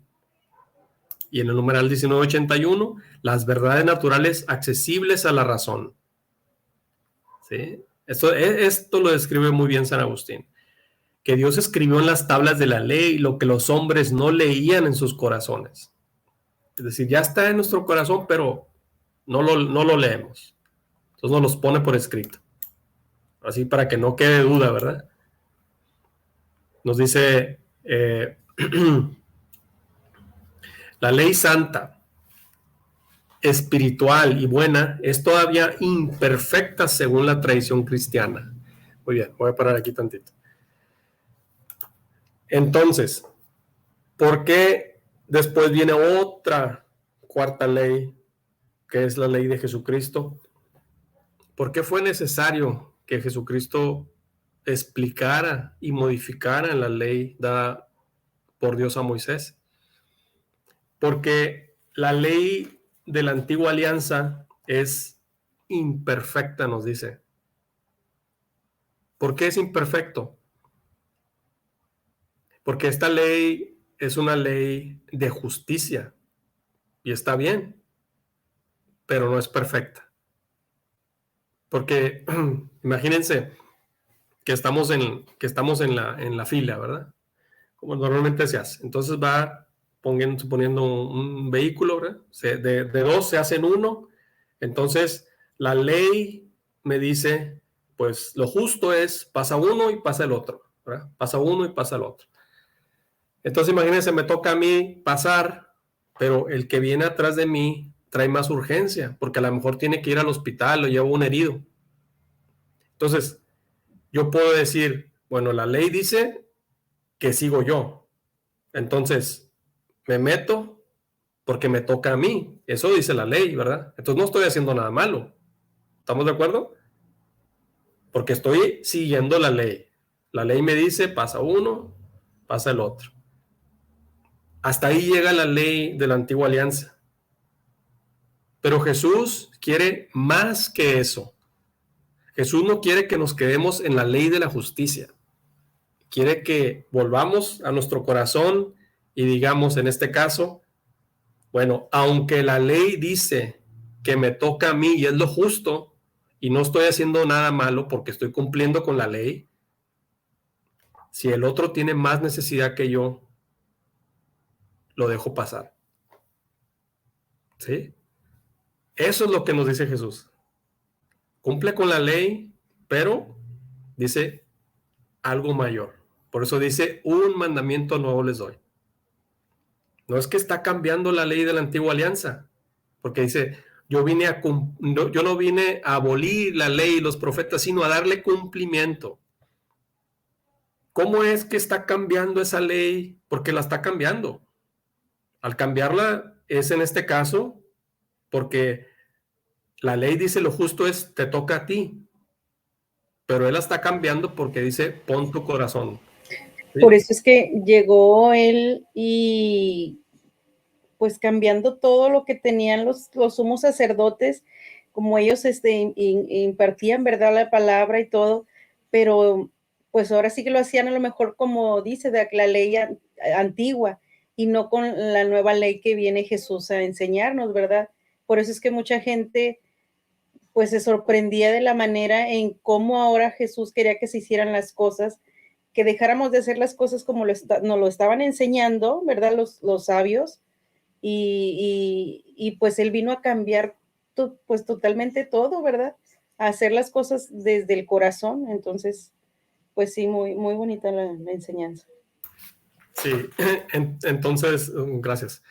Y en el numeral 1981, las verdades naturales accesibles a la razón. ¿Sí? Esto lo describe muy bien San Agustín. Que Dios escribió en las tablas de la ley lo que los hombres no leían en sus corazones. Es decir, ya está en nuestro corazón, pero no lo leemos. Entonces nos los pone por escrito. Así para que no quede duda, ¿verdad? Nos dice la ley santa, espiritual y buena es todavía imperfecta según la tradición cristiana. Muy bien, voy a parar aquí tantito. Entonces, ¿por qué después viene otra cuarta ley, que es la ley de Jesucristo? ¿Por qué fue necesario que Jesucristo explicara y modificara la ley dada por Dios a Moisés? Porque la ley de la antigua alianza es imperfecta, nos dice. ¿Por qué es imperfecto? Porque esta ley es una ley de justicia y está bien, pero no es perfecta. Porque imagínense que estamos en la fila, ¿verdad? Como normalmente se hace. Entonces va suponiendo un vehículo, ¿verdad? De dos se hacen uno. Entonces la ley me dice, pues lo justo es pasa uno y pasa el otro, ¿verdad? Pasa uno y pasa el otro. Entonces imagínense, me toca a mí pasar, pero el que viene atrás de mí trae más urgencia, porque a lo mejor tiene que ir al hospital o lleva un herido. Entonces, yo puedo decir, bueno, la ley dice que sigo yo. Entonces, me meto porque me toca a mí. Eso dice la ley, ¿verdad? Entonces no estoy haciendo nada malo. ¿Estamos de acuerdo? Porque estoy siguiendo la ley. La ley me dice, pasa uno, pasa el otro. Hasta ahí llega la ley de la antigua alianza. Pero Jesús quiere más que eso. Jesús no quiere que nos quedemos en la ley de la justicia. quiere que volvamos a nuestro corazón y digamos en este caso, bueno, aunque la ley dice que me toca a mí y es lo justo y no estoy haciendo nada malo porque estoy cumpliendo con la ley, si el otro tiene más necesidad que yo, lo dejo pasar. ¿Sí? Eso es lo que nos dice Jesús. Cumple con la ley, pero dice algo mayor. Por eso dice, un mandamiento nuevo les doy. No es que está cambiando la ley de la antigua alianza, porque dice, yo no vine a abolir la ley y los profetas, sino a darle cumplimiento. ¿Cómo es que está cambiando esa ley? Porque la está cambiando. Al cambiarla es en este caso porque la ley dice lo justo es te toca a ti, pero él la está cambiando porque dice pon tu corazón. ¿Sí? Por eso es que llegó él y pues cambiando todo lo que tenían los sumos sacerdotes, como ellos impartían, ¿verdad?, la palabra y todo, pero pues ahora sí que lo hacían a lo mejor como dice de la ley antigua y no con la nueva ley que viene Jesús a enseñarnos, ¿verdad? Por eso es que mucha gente pues se sorprendía de la manera en cómo ahora Jesús quería que se hicieran las cosas, que dejáramos de hacer las cosas como nos lo estaban enseñando, ¿verdad? Los sabios, y pues él vino a cambiar pues totalmente todo, ¿verdad? A hacer las cosas desde el corazón. Entonces, pues sí, muy, muy bonita la enseñanza. Sí, entonces, gracias.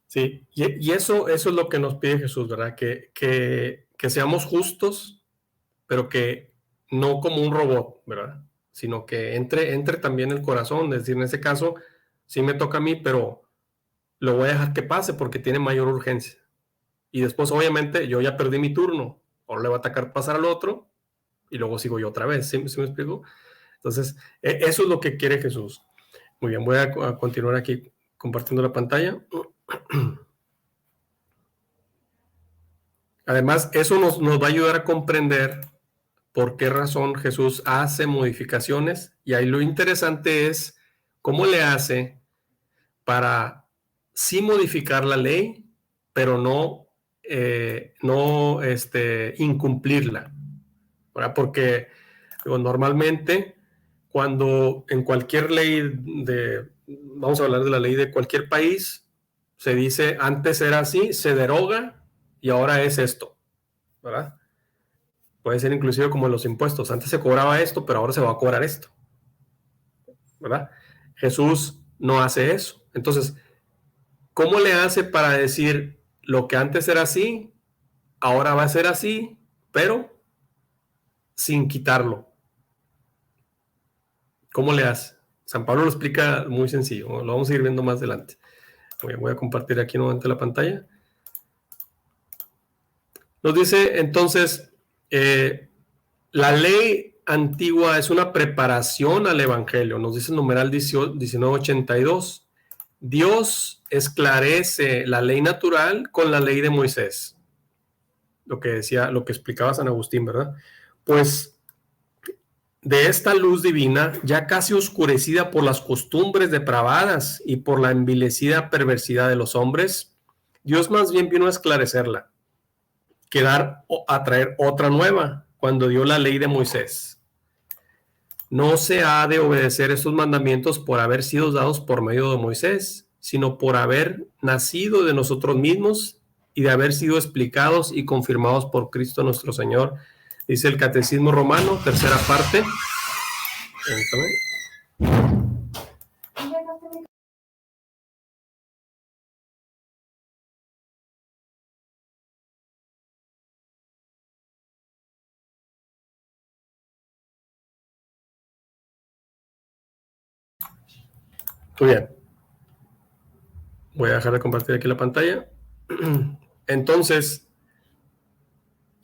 Sí, y eso es lo que nos pide Jesús, ¿verdad? Que seamos justos, pero que no como un robot, ¿verdad? Sino que entre también el corazón, es decir, en ese caso, sí me toca a mí, pero lo voy a dejar que pase porque tiene mayor urgencia. Y después, obviamente, yo ya perdí mi turno, ahora le va a atacar pasar al otro, y luego sigo yo otra vez, ¿sí me explico? Entonces, eso es lo que quiere Jesús. Muy bien, voy a continuar aquí compartiendo la pantalla. Además, eso nos va a ayudar a comprender por qué razón Jesús hace modificaciones, y ahí lo interesante es cómo le hace para sí modificar la ley, pero no incumplirla, ¿verdad? Porque normalmente cuando en cualquier ley vamos a hablar de la ley de cualquier país, se dice antes era así, se deroga y ahora es esto, ¿verdad? Puede ser inclusive como en los impuestos. Antes se cobraba esto, pero ahora se va a cobrar esto, ¿verdad? Jesús no hace eso. Entonces, ¿cómo le hace para decir lo que antes era así, ahora va a ser así, pero sin quitarlo? ¿Cómo le hace? San Pablo lo explica muy sencillo. Lo vamos a ir viendo más adelante. Voy a compartir aquí nuevamente la pantalla. Nos dice entonces, la ley antigua es una preparación al evangelio. Nos dice el numeral 1982. Dios esclarece la ley natural con la ley de Moisés. Lo que explicaba San Agustín, ¿verdad? Pues de esta luz divina, ya casi oscurecida por las costumbres depravadas y por la envilecida perversidad de los hombres, Dios más bien vino a esclarecerla, a traer otra nueva, cuando dio la ley de Moisés. No se ha de obedecer estos mandamientos por haber sido dados por medio de Moisés, sino por haber nacido de nosotros mismos y de haber sido explicados y confirmados por Cristo nuestro Señor. Dice el Catecismo Romano, tercera parte. Muy bien. Voy a dejar de compartir aquí la pantalla. Entonces,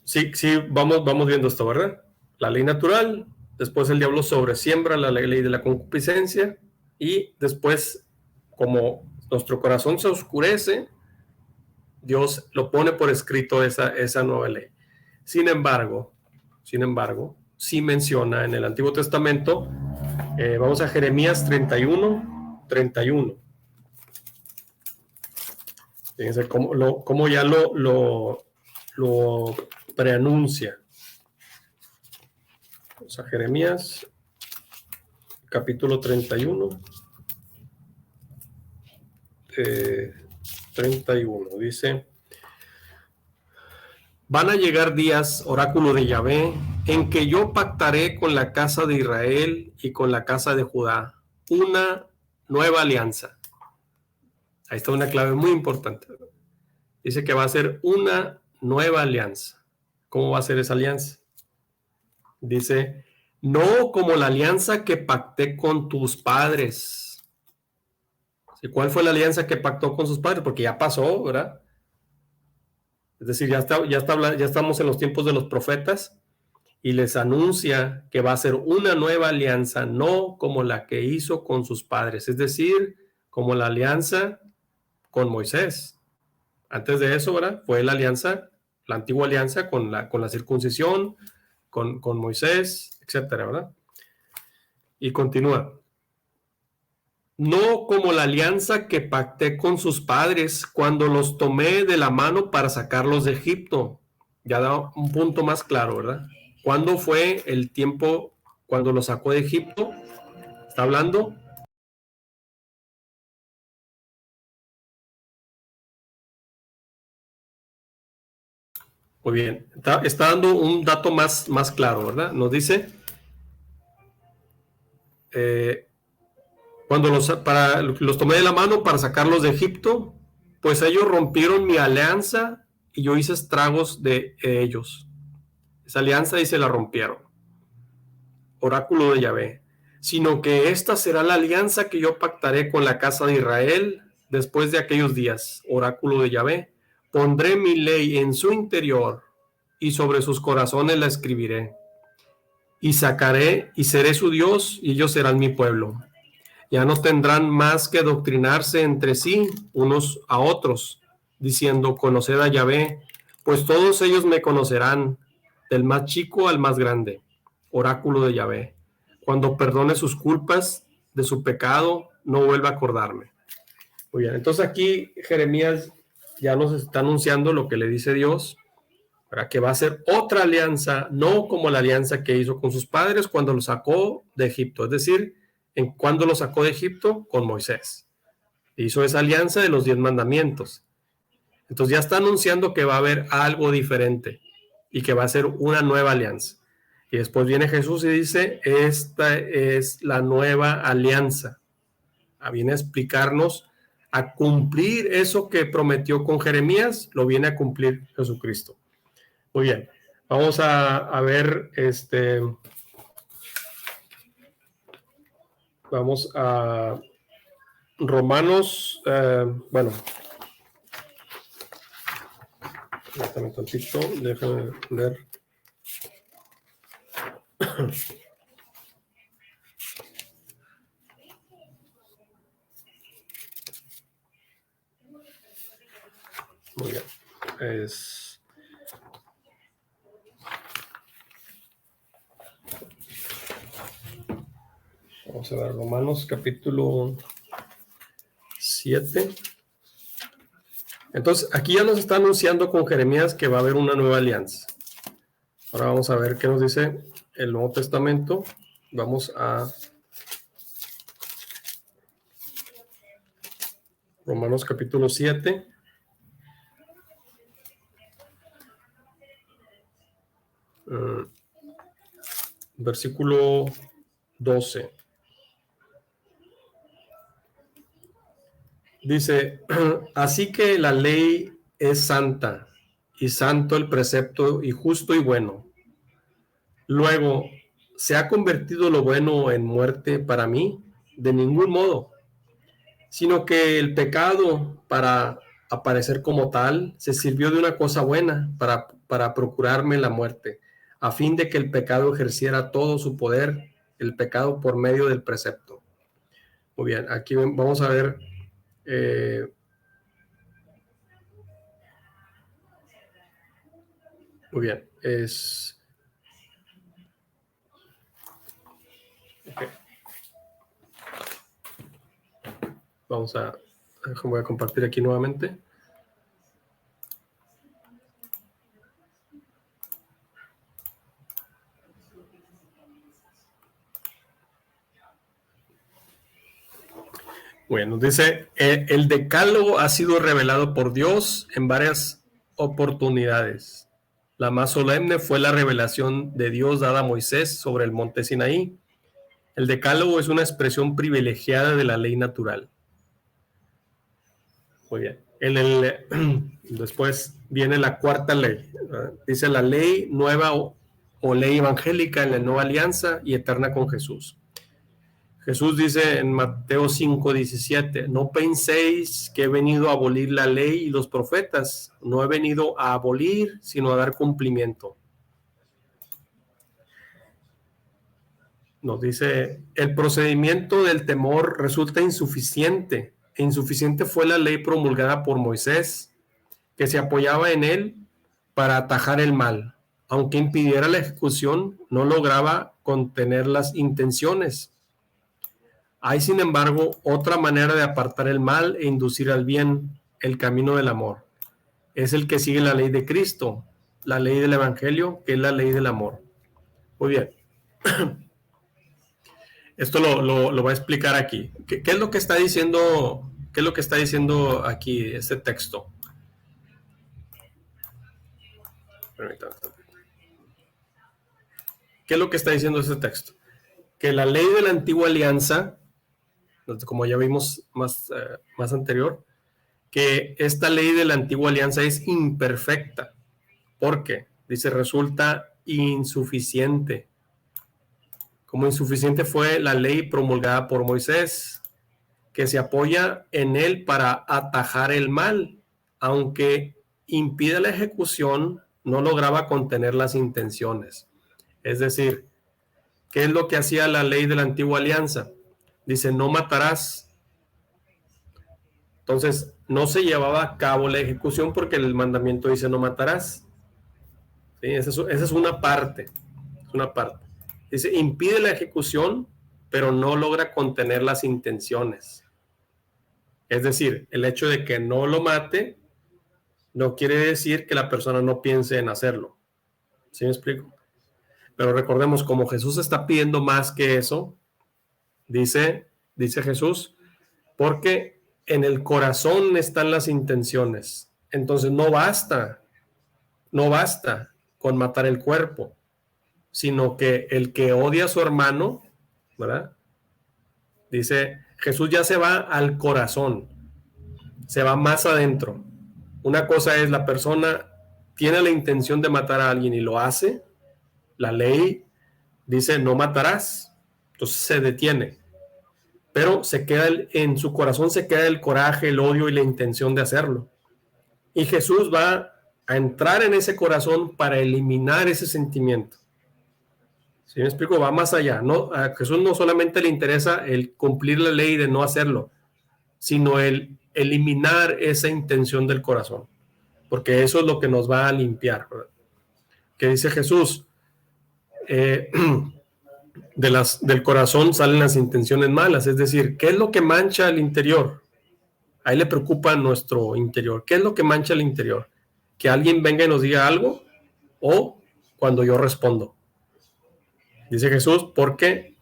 sí, vamos viendo esto, ¿verdad? La ley natural, después el diablo sobresiembra la ley de la concupiscencia, y después, como nuestro corazón se oscurece, Dios lo pone por escrito esa nueva ley. Sin embargo, sí menciona en el Antiguo Testamento Vamos a Jeremías 31, 31. Fíjense cómo ya lo preanuncia. Vamos a Jeremías, capítulo 31. 31, dice: van a llegar días, oráculo de Yahvé, en que yo pactaré con la casa de Israel y con la casa de Judá una nueva alianza. Ahí está una clave muy importante. Dice que va a ser una nueva alianza. ¿Cómo va a ser esa alianza? Dice, no como la alianza que pacté con tus padres. ¿Y cuál fue la alianza que pactó con sus padres? Porque ya pasó, ¿verdad? Es decir, ya estamos en los tiempos de los profetas y les anuncia que va a ser una nueva alianza, no como la que hizo con sus padres, es decir, como la alianza con Moisés. Antes de eso, ¿verdad? Fue la alianza, la antigua alianza con la circuncisión, con Moisés, etcétera, ¿verdad? Y continúa. No como la alianza que pacté con sus padres cuando los tomé de la mano para sacarlos de Egipto. Ya da un punto más claro, ¿verdad? ¿Cuándo fue el tiempo cuando los sacó de Egipto? ¿Está hablando? Muy bien. Está dando un dato más claro, ¿verdad? Nos dice, cuando los tomé de la mano para sacarlos de Egipto, pues ellos rompieron mi alianza y yo hice estragos de ellos. Esa alianza y se la rompieron. Oráculo de Yahvé. Sino que esta será la alianza que yo pactaré con la casa de Israel después de aquellos días. Oráculo de Yahvé. Pondré mi ley en su interior y sobre sus corazones la escribiré. Y sacaré y seré su Dios y ellos serán mi pueblo. Ya no tendrán más que doctrinarse entre sí unos a otros, diciendo, conoced a Yahvé, pues todos ellos me conocerán, del más chico al más grande. Oráculo de Yahvé. Cuando perdone sus culpas de su pecado, no vuelva a acordarme. Muy bien, entonces aquí Jeremías ya nos está anunciando lo que le dice Dios, para que va a ser otra alianza, no como la alianza que hizo con sus padres cuando los sacó de Egipto, es decir, cuando los sacó de Egipto con Moisés. Hizo esa alianza de los 10 mandamientos. Entonces ya está anunciando que va a haber algo diferente y que va a ser una nueva alianza. Y después viene Jesús y dice, esta es la nueva alianza. Viene a explicarnos, a cumplir eso que prometió con Jeremías, lo viene a cumplir Jesucristo. Muy bien, vamos a ver, vamos a Romanos, bueno, déjame tantito, déjame leer. Muy bien, vamos a ver Romanos capítulo 7. Entonces, aquí ya nos está anunciando con Jeremías que va a haber una nueva alianza. Ahora vamos a ver qué nos dice el Nuevo Testamento. Vamos a Romanos capítulo 7. Versículo 12. Dice, así que la ley es santa, y santo el precepto, y justo y bueno. Luego, ¿se ha convertido lo bueno en muerte para mí? De ningún modo, sino que el pecado, para aparecer como tal, se sirvió de una cosa buena para procurarme la muerte, a fin de que el pecado ejerciera todo su poder, el pecado por medio del precepto. Muy bien, aquí vamos a ver muy bien, okay. voy a compartir aquí nuevamente. Bueno, dice, el decálogo ha sido revelado por Dios en varias oportunidades. La más solemne fue la revelación de Dios dada a Moisés sobre el monte Sinaí. El decálogo es una expresión privilegiada de la ley natural. Muy bien. Después viene la cuarta ley. Dice la ley nueva o ley evangélica en la nueva alianza y eterna con Jesús. Jesús dice en Mateo 5:17, no penséis que he venido a abolir la ley y los profetas. No he venido a abolir, sino a dar cumplimiento. Nos dice, el procedimiento del temor resulta insuficiente. Insuficiente fue la ley promulgada por Moisés, que se apoyaba en él para atajar el mal. Aunque impidiera la ejecución, no lograba contener las intenciones. Hay, sin embargo, otra manera de apartar el mal e inducir al bien, el camino del amor. Es el que sigue la ley de Cristo, la ley del Evangelio, que es la ley del amor. Muy bien. Esto lo va a explicar aquí. ¿Qué es lo que está diciendo? ¿Qué es lo que está diciendo aquí este texto? Permítanme. ¿Qué es lo que está diciendo este texto? Que la ley de la antigua alianza, como ya vimos más anterior, que esta ley de la antigua alianza es imperfecta. ¿Por qué? Dice, resulta insuficiente. Como insuficiente fue la ley promulgada por Moisés, que se apoya en él para atajar el mal, aunque impide la ejecución, no lograba contener las intenciones. Es decir, ¿qué es lo que hacía la ley de la antigua alianza? Dice, no matarás. Entonces, no se llevaba a cabo la ejecución porque el mandamiento dice no matarás. ¿Sí? Esa es una parte. Es una parte. Dice, impide la ejecución, pero no logra contener las intenciones. Es decir, el hecho de que no lo mate no quiere decir que la persona no piense en hacerlo. ¿Sí me explico? Pero recordemos, como Jesús está pidiendo más que eso, dice Jesús, porque en el corazón están las intenciones. Entonces no basta con matar el cuerpo, sino que el que odia a su hermano, ¿verdad? Dice, Jesús ya se va al corazón, se va más adentro. Una cosa es la persona tiene la intención de matar a alguien y lo hace, la ley dice no matarás, entonces se detiene, pero se queda en su corazón se queda el coraje, el odio y la intención de hacerlo. Y Jesús va a entrar en ese corazón para eliminar ese sentimiento. ¿Sí me explico? Va más allá. A Jesús no solamente le interesa el cumplir la ley de no hacerlo, sino el eliminar esa intención del corazón, porque eso es lo que nos va a limpiar, ¿verdad? Que dice Jesús, del corazón salen las intenciones malas, es decir, ¿qué es lo que mancha el interior? Ahí le preocupa nuestro interior. ¿Qué es lo que mancha el interior? Que alguien venga y nos diga algo o cuando yo respondo. Dice Jesús, porque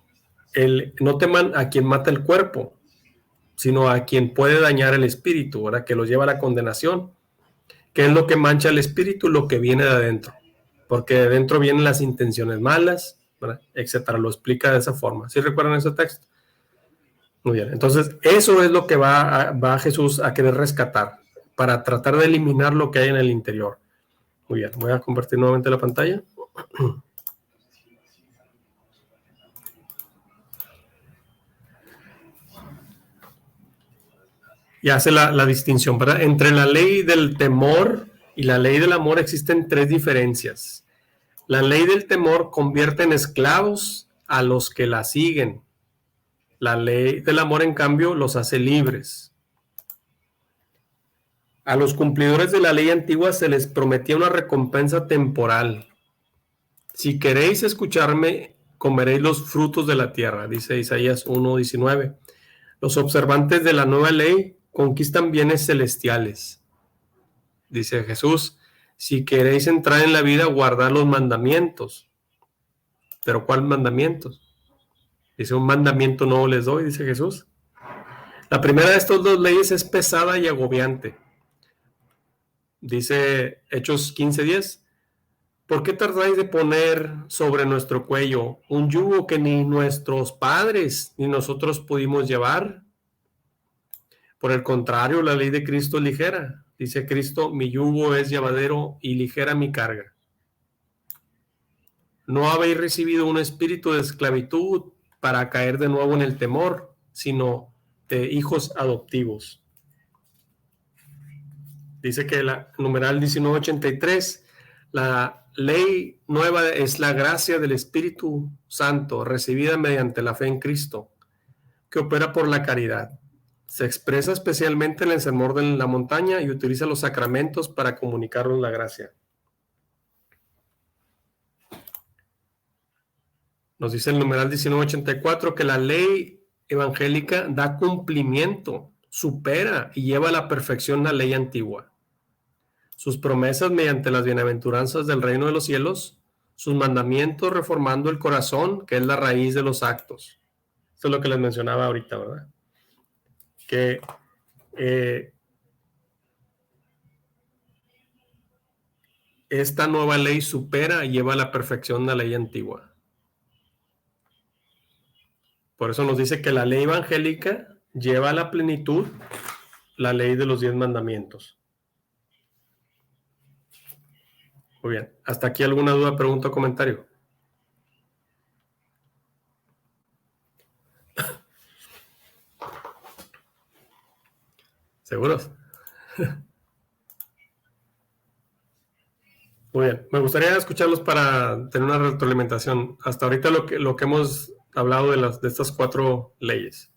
no teman a quien mata el cuerpo, sino a quien puede dañar el espíritu, ¿verdad? Que lo lleva a la condenación. ¿Qué es lo que mancha el espíritu? Lo que viene de adentro, porque de adentro vienen las intenciones malas, ¿verdad? Etcétera. Lo explica de esa forma. ¿Sí recuerdan ese texto? Muy bien. Entonces, eso es lo que va Jesús a querer rescatar, para tratar de eliminar lo que hay en el interior. Muy bien. Voy a compartir nuevamente la pantalla. Y hace la distinción, ¿verdad? Entre la ley del temor y la ley del amor existen 3 diferencias. La ley del temor convierte en esclavos a los que la siguen. La ley del amor, en cambio, los hace libres. A los cumplidores de la ley antigua se les prometía una recompensa temporal. Si queréis escucharme, comeréis los frutos de la tierra, dice Isaías 1:19. Los observantes de la nueva ley conquistan bienes celestiales. Dice Jesús, si queréis entrar en la vida, guardad los mandamientos. ¿Pero cuál mandamientos? Dice, un mandamiento nuevo les doy, dice Jesús. La primera de estas dos leyes es pesada y agobiante. Dice Hechos 15:10. ¿Por qué tratáis de poner sobre nuestro cuello un yugo que ni nuestros padres ni nosotros pudimos llevar? Por el contrario, la ley de Cristo es ligera. Dice Cristo, mi yugo es llevadero y ligera mi carga. No habéis recibido un espíritu de esclavitud para caer de nuevo en el temor, sino de hijos adoptivos. Dice que la numeral 1983, la ley nueva es la gracia del Espíritu Santo recibida mediante la fe en Cristo, que opera por la caridad. Se expresa especialmente en el sermón de la montaña y utiliza los sacramentos para comunicarnos la gracia. Nos dice el numeral 1984 que la ley evangélica da cumplimiento, supera y lleva a la perfección la ley antigua. Sus promesas mediante las bienaventuranzas del reino de los cielos, sus mandamientos reformando el corazón, que es la raíz de los actos. Esto es lo que les mencionaba ahorita, ¿verdad? Que esta nueva ley supera y lleva a la perfección la ley antigua. Por eso nos dice que la ley evangélica lleva a la plenitud la ley de los 10 mandamientos. Muy bien. ¿Hasta aquí alguna duda, pregunta o comentario? ¿Seguros? Muy bien. Me gustaría escucharlos para tener una retroalimentación. Hasta ahorita lo que hemos hablado de estas 4 leyes.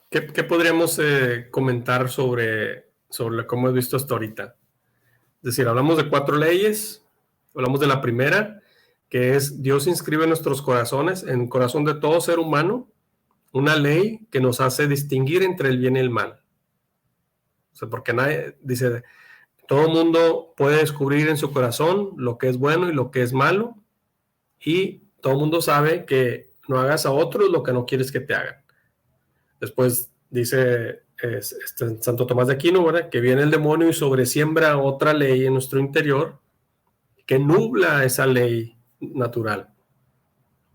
¿Qué podríamos comentar sobre cómo hemos visto hasta ahorita? Es decir, hablamos de 4 leyes, hablamos de la primera, que es Dios inscribe en nuestros corazones, en el corazón de todo ser humano, una ley que nos hace distinguir entre el bien y el mal. O sea, porque nadie, dice, todo el mundo puede descubrir en su corazón lo que es bueno y lo que es malo, y todo el mundo sabe que no hagas a otros lo que no quieres que te hagan. Después dice Santo Tomás de Aquino, ¿verdad?, que viene el demonio y sobresiembra otra ley en nuestro interior que nubla esa ley natural.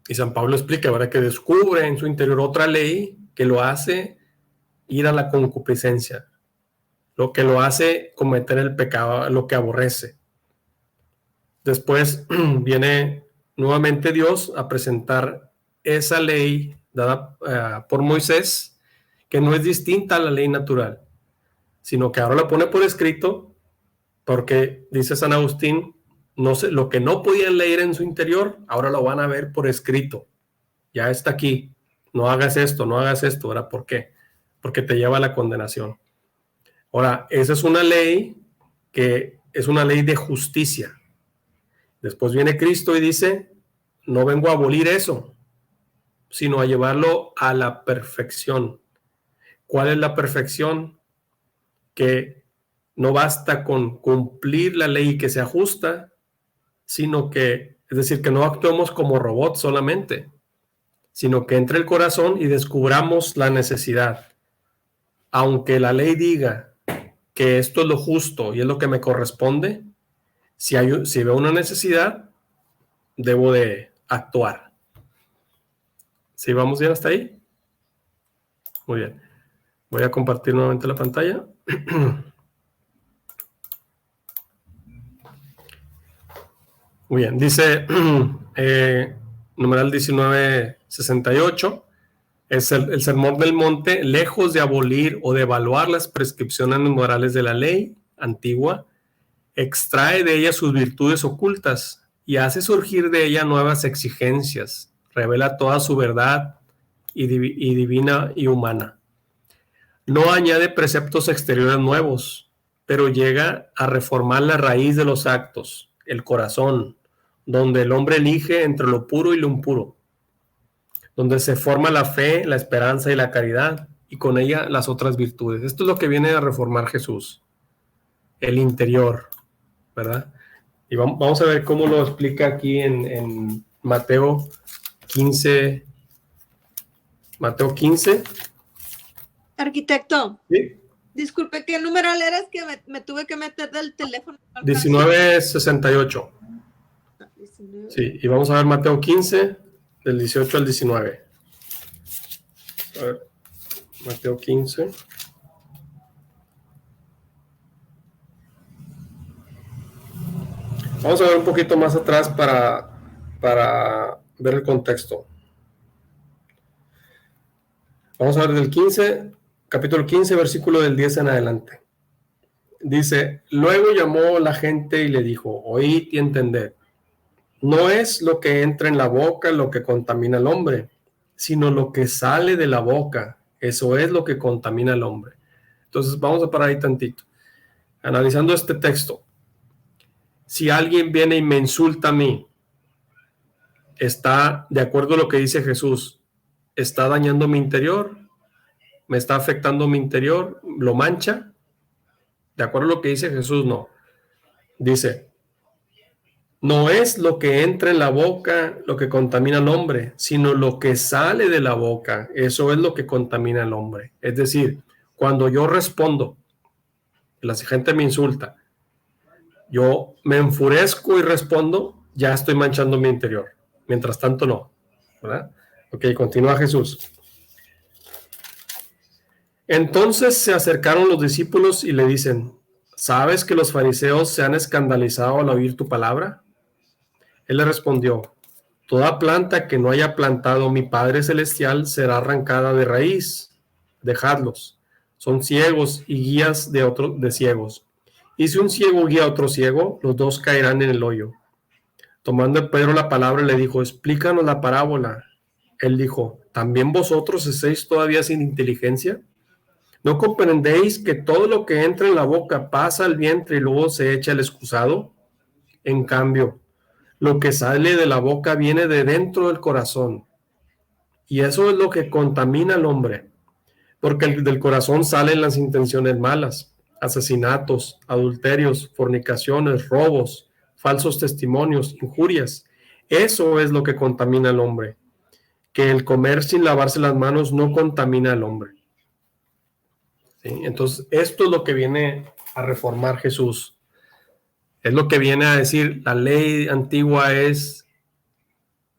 Y San Pablo explica, ¿verdad?, que descubre en su interior otra ley que lo hace ir a la concupiscencia, lo que lo hace cometer el pecado, lo que aborrece. Después viene nuevamente Dios a presentar esa ley dada por Moisés, que no es distinta a la ley natural, sino que ahora la pone por escrito, porque dice San Agustín, no sé, lo que no podían leer en su interior, ahora lo van a ver por escrito. Ya está aquí. No hagas esto, ¿verdad? ¿Por qué? Porque te lleva a la condenación. Ahora, esa es una ley que es una ley de justicia. Después viene Cristo y dice, no vengo a abolir eso, sino a llevarlo a la perfección. ¿Cuál es la perfección? Que no basta con cumplir la ley que sea justa, sino que, es decir, que no actuemos como robots solamente, sino que entre el corazón y descubramos la necesidad. Aunque la ley diga que esto es lo justo y es lo que me corresponde, si veo una necesidad, debo de actuar. ¿Sí vamos bien hasta ahí? Muy bien. Voy a compartir nuevamente la pantalla. Muy bien, dice numeral 1968, es el sermón del monte, lejos de abolir o de evaluar las prescripciones morales de la ley antigua, extrae de ella sus virtudes ocultas y hace surgir de ella nuevas exigencias, revela toda su verdad y divina y humana. No añade preceptos exteriores nuevos, pero llega a reformar la raíz de los actos, el corazón, donde el hombre elige entre lo puro y lo impuro, donde se forma la fe, la esperanza y la caridad, y con ella las otras virtudes. Esto es lo que viene a reformar Jesús, el interior, ¿verdad? Y vamos a ver cómo lo explica aquí en Mateo 15. Mateo 15. Arquitecto, ¿Sí? disculpe, ¿qué numeral era? Es que me tuve que meter del teléfono. 19:68. 19. Sí, y vamos a ver Mateo 15, del 18 al 19. A ver, Mateo 15. Vamos a ver un poquito más atrás para ver el contexto. Vamos a ver del 15, capítulo 15, versículo del 10 en adelante. Dice, luego llamó la gente y le dijo, oíd y entended. No es lo que entra en la boca lo que contamina al hombre, sino lo que sale de la boca. Eso es lo que contamina al hombre. Entonces vamos a parar ahí tantito. Analizando este texto. Si alguien viene y me insulta a mí, está de acuerdo a lo que dice Jesús, está dañando mi interior, me está afectando mi interior, lo mancha. De acuerdo a lo que dice Jesús, no. Dice, no es lo que entra en la boca lo que contamina al hombre, sino lo que sale de la boca. Eso es lo que contamina al hombre. Es decir, cuando yo respondo, la gente me insulta, yo me enfurezco y respondo, ya estoy manchando mi interior. Mientras tanto, no. ¿Verdad? Ok, continúa Jesús. Entonces se acercaron los discípulos y le dicen, ¿sabes que los fariseos se han escandalizado al oír tu palabra? Él le respondió, toda planta que no haya plantado mi Padre Celestial será arrancada de raíz. Dejadlos. Son ciegos y guías de ciegos. Y si un ciego guía a otro ciego, los dos caerán en el hoyo. Tomando Pedro la palabra, le dijo, explícanos la parábola. Él dijo, ¿también vosotros estáis todavía sin inteligencia? ¿No comprendéis que todo lo que entra en la boca pasa al vientre y luego se echa al excusado? En cambio, lo que sale de la boca viene de dentro del corazón. Y eso es lo que contamina al hombre. Porque del corazón salen las intenciones malas, asesinatos, adulterios, fornicaciones, robos, falsos testimonios, injurias. Eso es lo que contamina al hombre. Que el comer sin lavarse las manos no contamina al hombre. ¿Sí? Entonces, esto es lo que viene a reformar Jesús. Es lo que viene a decir, la ley antigua es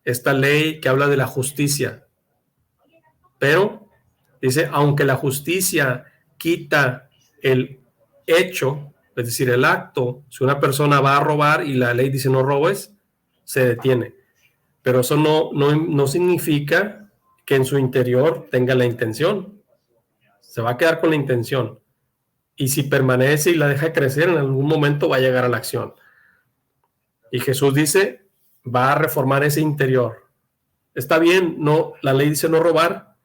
esta ley que habla de la justicia. Pero, dice, aunque la justicia quita el hecho, es decir, el acto, si una persona va a robar y la ley dice no robes, se detiene. Pero eso no significa que en su interior tenga la intención. Se va a quedar con la intención. Y si permanece y la deja crecer, en algún momento va a llegar a la acción. Y Jesús dice, va a reformar ese interior. Está bien, no, la ley dice no robar,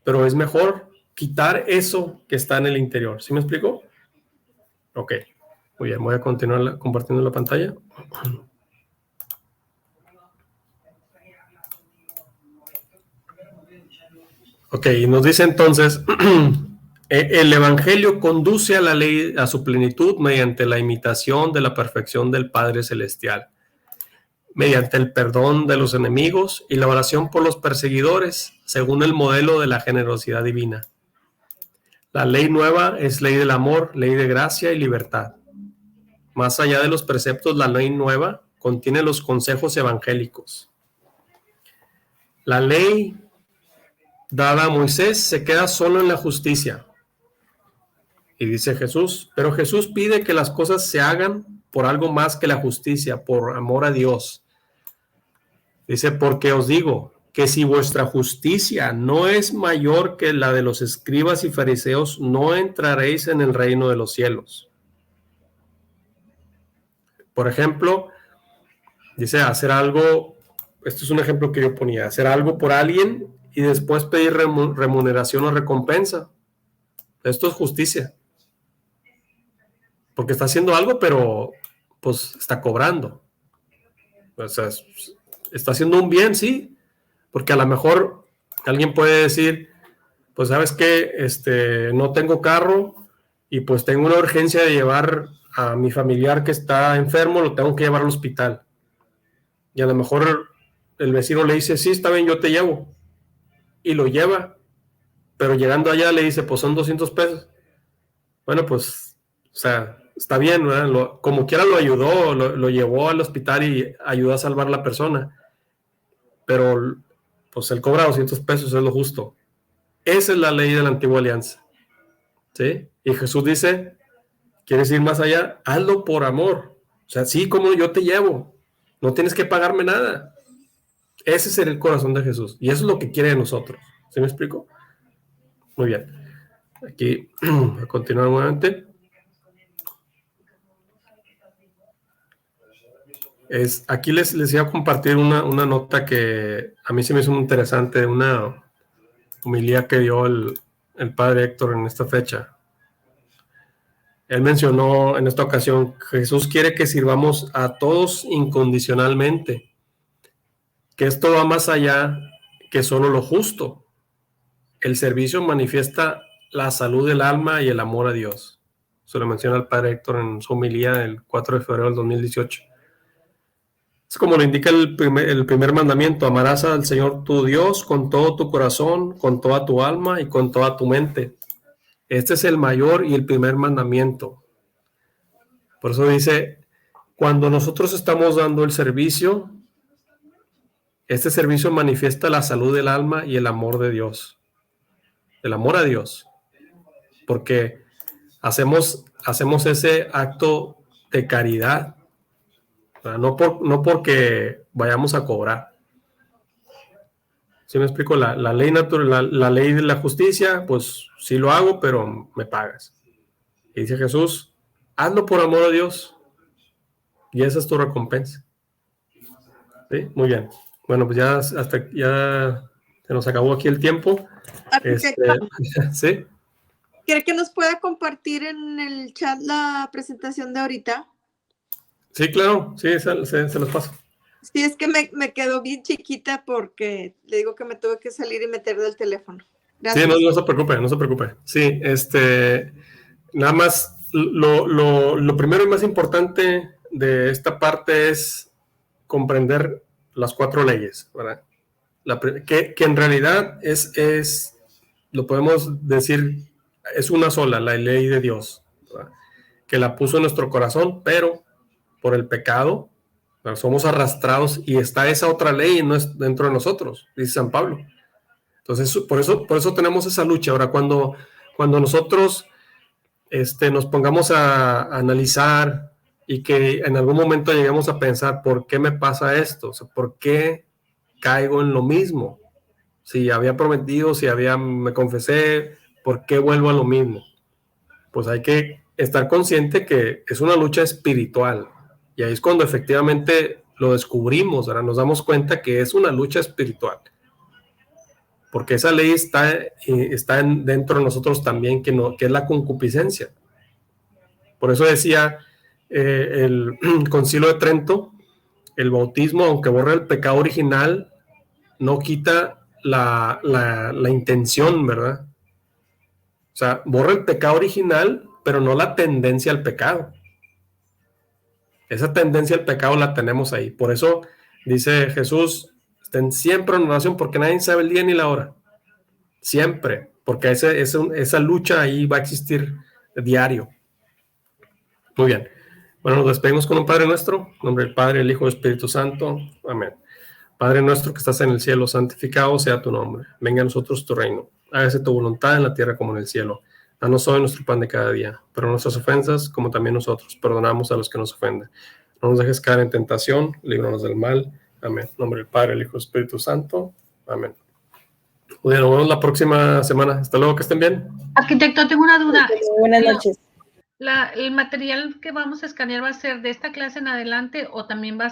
pero es mejor quitar eso que está en el interior. ¿Sí me explico? Ok. Muy bien, voy a continuar compartiendo la pantalla. Ok, y nos dice entonces, el Evangelio conduce a la ley a su plenitud mediante la imitación de la perfección del Padre Celestial, mediante el perdón de los enemigos y la oración por los perseguidores, según el modelo de la generosidad divina. La ley nueva es ley del amor, ley de gracia y libertad. Más allá de los preceptos, la ley nueva contiene los consejos evangélicos. La ley dada a Moisés se queda solo en la justicia. Y dice Jesús, pero Jesús pide que las cosas se hagan por algo más que la justicia, por amor a Dios. Dice, porque os digo que si vuestra justicia no es mayor que la de los escribas y fariseos, no entraréis en el reino de los cielos. Por ejemplo, dice hacer algo, esto es un ejemplo que yo ponía, hacer algo por alguien y después pedir remuneración o recompensa. Esto es justicia. porque está haciendo algo, pero pues está cobrando. O sea, está haciendo un bien, sí, porque a lo mejor alguien puede decir, pues sabes qué, no tengo carro y pues tengo una urgencia de llevar a mi familiar que está enfermo, lo tengo que llevar al hospital. Y a lo mejor el vecino le dice, sí, está bien, yo te llevo. Y lo lleva, pero llegando allá le dice, pues son 200 pesos. Bueno, pues, o sea, está bien, ¿verdad? Como quiera lo ayudó, lo llevó al hospital y ayudó a salvar a la persona. Pero, pues, él cobra 200 pesos, es lo justo. Esa es la ley de la antigua alianza. ¿Sí? Y Jesús dice, ¿quieres ir más allá? Hazlo por amor. O sea, sí, como yo te llevo. No tienes que pagarme nada. Ese es el corazón de Jesús. Y eso es lo que quiere de nosotros. ¿Sí me explico? Muy bien. Aquí, a continuar nuevamente. Aquí les iba a compartir una nota que a mí se me hizo muy interesante, una homilía que dio el padre Héctor en esta fecha. Él mencionó en esta ocasión, Jesús quiere que sirvamos a todos incondicionalmente, que esto va más allá que solo lo justo. El servicio manifiesta la salud del alma y el amor a Dios. Se lo menciona el padre Héctor en su homilía del 4 de febrero del 2018. Es como lo indica el primer mandamiento, amarás al Señor tu Dios con todo tu corazón, con toda tu alma y con toda tu mente. Este es el mayor y el primer mandamiento. Por eso dice, cuando nosotros estamos dando el servicio, este servicio manifiesta la salud del alma y el amor de Dios. El amor a Dios. Porque hacemos ese acto de caridad. No porque vayamos a cobrar. ¿Sí me explico? La ley natural, la ley de la justicia, pues sí lo hago, pero me pagas. Y dice Jesús, hazlo por amor a Dios. Y esa es tu recompensa. ¿Sí? Muy bien. Bueno, pues ya se nos acabó aquí el tiempo. ¿Sí? ¿Quiere que nos pueda compartir en el chat la presentación de ahorita? Sí, claro. Sí, se los paso. Sí, es que me quedó bien chiquita porque le digo que me tuve que salir y meter del teléfono. Gracias. Sí, no se preocupe, no se preocupe. Sí, nada más, lo primero y más importante de esta parte es comprender las 4 leyes, ¿verdad? Que en realidad lo podemos decir, es una sola, la ley de Dios, ¿verdad? Que la puso en nuestro corazón, pero por el pecado, ¿verdad? Somos arrastrados y está esa otra ley dentro de nosotros, dice San Pablo. Entonces, por eso tenemos esa lucha. Ahora, cuando nosotros nos pongamos a analizar y que en algún momento lleguemos a pensar, ¿por qué me pasa esto? O sea, ¿por qué caigo en lo mismo? Si había prometido, me confesé, ¿por qué vuelvo a lo mismo? Pues hay que estar consciente que es una lucha espiritual. Y ahí es cuando efectivamente lo descubrimos, ¿verdad? Nos damos cuenta que es una lucha espiritual. Porque esa ley está dentro de nosotros también, que es la concupiscencia. Por eso decía el Concilio de Trento, el bautismo, aunque borra el pecado original, no quita la intención, ¿verdad? O sea, borra el pecado original, pero no la tendencia al pecado. Esa tendencia al pecado la tenemos ahí. Por eso dice Jesús, estén siempre en oración porque nadie sabe el día ni la hora. Siempre, porque esa lucha ahí va a existir diario. Muy bien. Bueno, nos despedimos con un Padre Nuestro, en nombre del Padre, el Hijo y el Espíritu Santo. Amén. Padre nuestro que estás en el cielo, santificado sea tu nombre. Venga a nosotros tu reino. Hágase tu voluntad en la tierra como en el cielo. Danos hoy nuestro pan de cada día. Pero nuestras ofensas, como también nosotros, perdonamos a los que nos ofenden. No nos dejes caer en tentación, líbranos del mal. Amén. En nombre del Padre, el Hijo y el Espíritu Santo. Amén. Bueno, nos vemos la próxima semana. Hasta luego, que estén bien. Arquitecto, tengo una duda. Buenas noches. ¿El material que vamos a escanear va a ser de esta clase en adelante o también va a